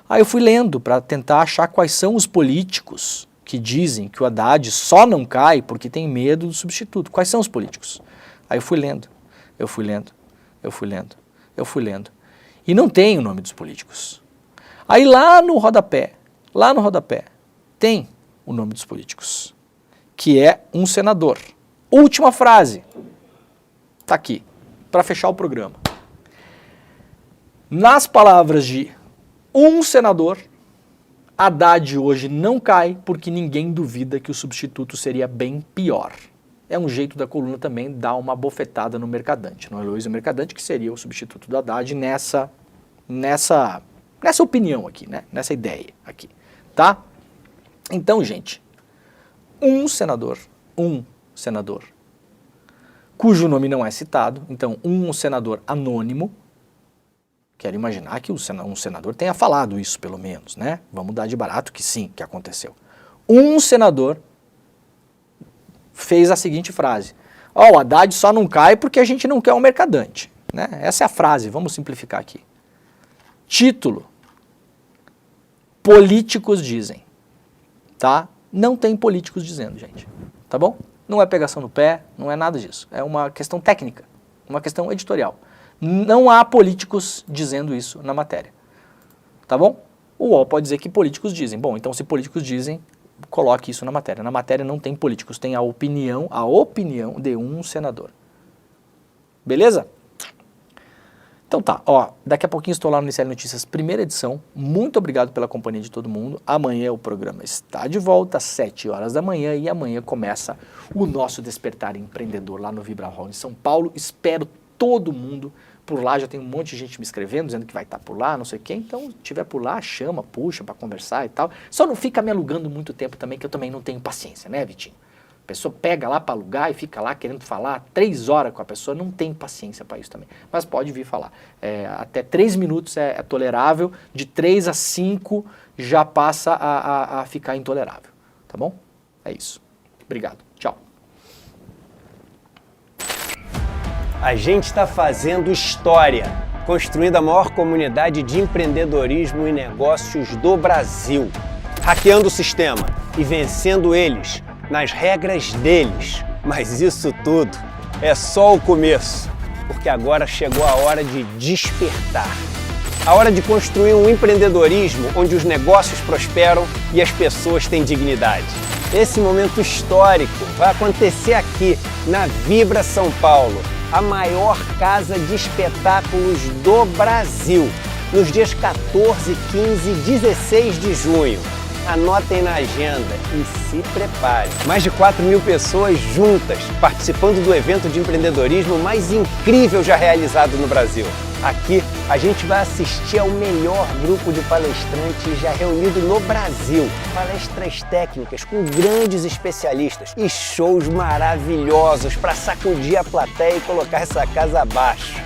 Aí eu fui lendo para tentar achar quais são os políticos que dizem que o Haddad só não cai porque tem medo do substituto. Quais são os políticos? Aí eu fui lendo. E não tem o nome dos políticos. Aí lá no rodapé, tem o nome dos políticos, que é um senador. Última frase, tá aqui, para fechar o programa. Nas palavras de um senador, Haddad hoje não cai porque ninguém duvida que o substituto seria bem pior. É um jeito da coluna também dar uma bofetada no Mercadante, no Heloísio Mercadante, que seria o substituto do Haddad nessa opinião aqui, né? Nessa ideia aqui, tá? Então, gente, um senador, cujo nome não é citado, então um senador anônimo, quero imaginar que um senador tenha falado isso pelo menos, né? Vamos dar de barato que sim, que aconteceu. Um senador fez a seguinte frase, o Haddad só não cai porque a gente não quer um Mercadante, né? Essa é a frase, vamos simplificar aqui. Título, políticos dizem, tá? Não tem políticos dizendo, gente, tá bom? Não é pegação no pé, não é nada disso. É uma questão técnica, uma questão editorial. Não há políticos dizendo isso na matéria, tá bom? O UOL pode dizer que políticos dizem. Bom, então se políticos dizem, coloque isso na matéria. Na matéria não tem políticos, tem a opinião de um senador. Beleza? Então tá, ó, daqui a pouquinho estou lá no ICL Notícias, primeira edição. Muito obrigado pela companhia de todo mundo. Amanhã o programa está de volta, às 7 horas da manhã, e amanhã começa o nosso Despertar Empreendedor lá no Vibra Hall em São Paulo. Espero todo mundo por lá, já tem um monte de gente me escrevendo, dizendo que vai estar por lá, não sei o quê. Então, se tiver por lá, chama, puxa para conversar e tal. Só não fica me alugando muito tempo também, que eu também não tenho paciência, né, Vitinho? A pessoa pega lá para alugar e fica lá querendo falar 3 horas com a pessoa, não tem paciência para isso também. Mas pode vir falar. Até 3 minutos é tolerável, de 3 a 5 já passa a ficar intolerável. Tá bom? É isso. Obrigado. Tchau. A gente está fazendo história, construindo a maior comunidade de empreendedorismo e negócios do Brasil, hackeando o sistema e vencendo eles nas regras deles. Mas isso tudo é só o começo, porque agora chegou a hora de despertar. A hora de construir um empreendedorismo onde os negócios prosperam e as pessoas têm dignidade. Esse momento histórico vai acontecer aqui, na Vibra São Paulo, a maior casa de espetáculos do Brasil, nos dias 14, 15 e 16 de junho. Anotem na agenda e se preparem. Mais de 4.000 pessoas juntas, participando do evento de empreendedorismo mais incrível já realizado no Brasil. Aqui a gente vai assistir ao melhor grupo de palestrantes já reunido no Brasil. Palestras técnicas com grandes especialistas e shows maravilhosos para sacudir a plateia e colocar essa casa abaixo.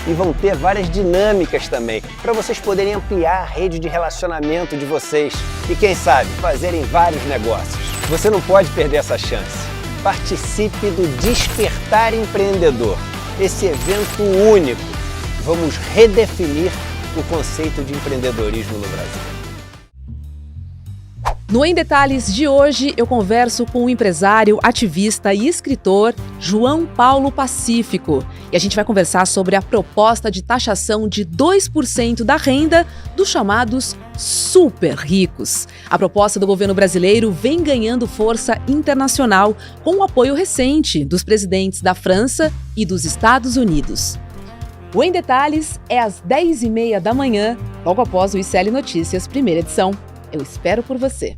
E vão ter várias dinâmicas também, para vocês poderem ampliar a rede de relacionamento de vocês e, quem sabe, fazerem vários negócios. Você não pode perder essa chance. Participe do Despertar Empreendedor, esse evento único. Vamos redefinir o conceito de empreendedorismo no Brasil. No Em Detalhes de hoje, eu converso com o empresário, ativista e escritor João Paulo Pacífico. E a gente vai conversar sobre a proposta de taxação de 2% da renda dos chamados super ricos. A proposta do governo brasileiro vem ganhando força internacional com o apoio recente dos presidentes da França e dos Estados Unidos. O Em Detalhes é às 10h30 da manhã, logo após o ICL Notícias, primeira edição. Eu espero por você.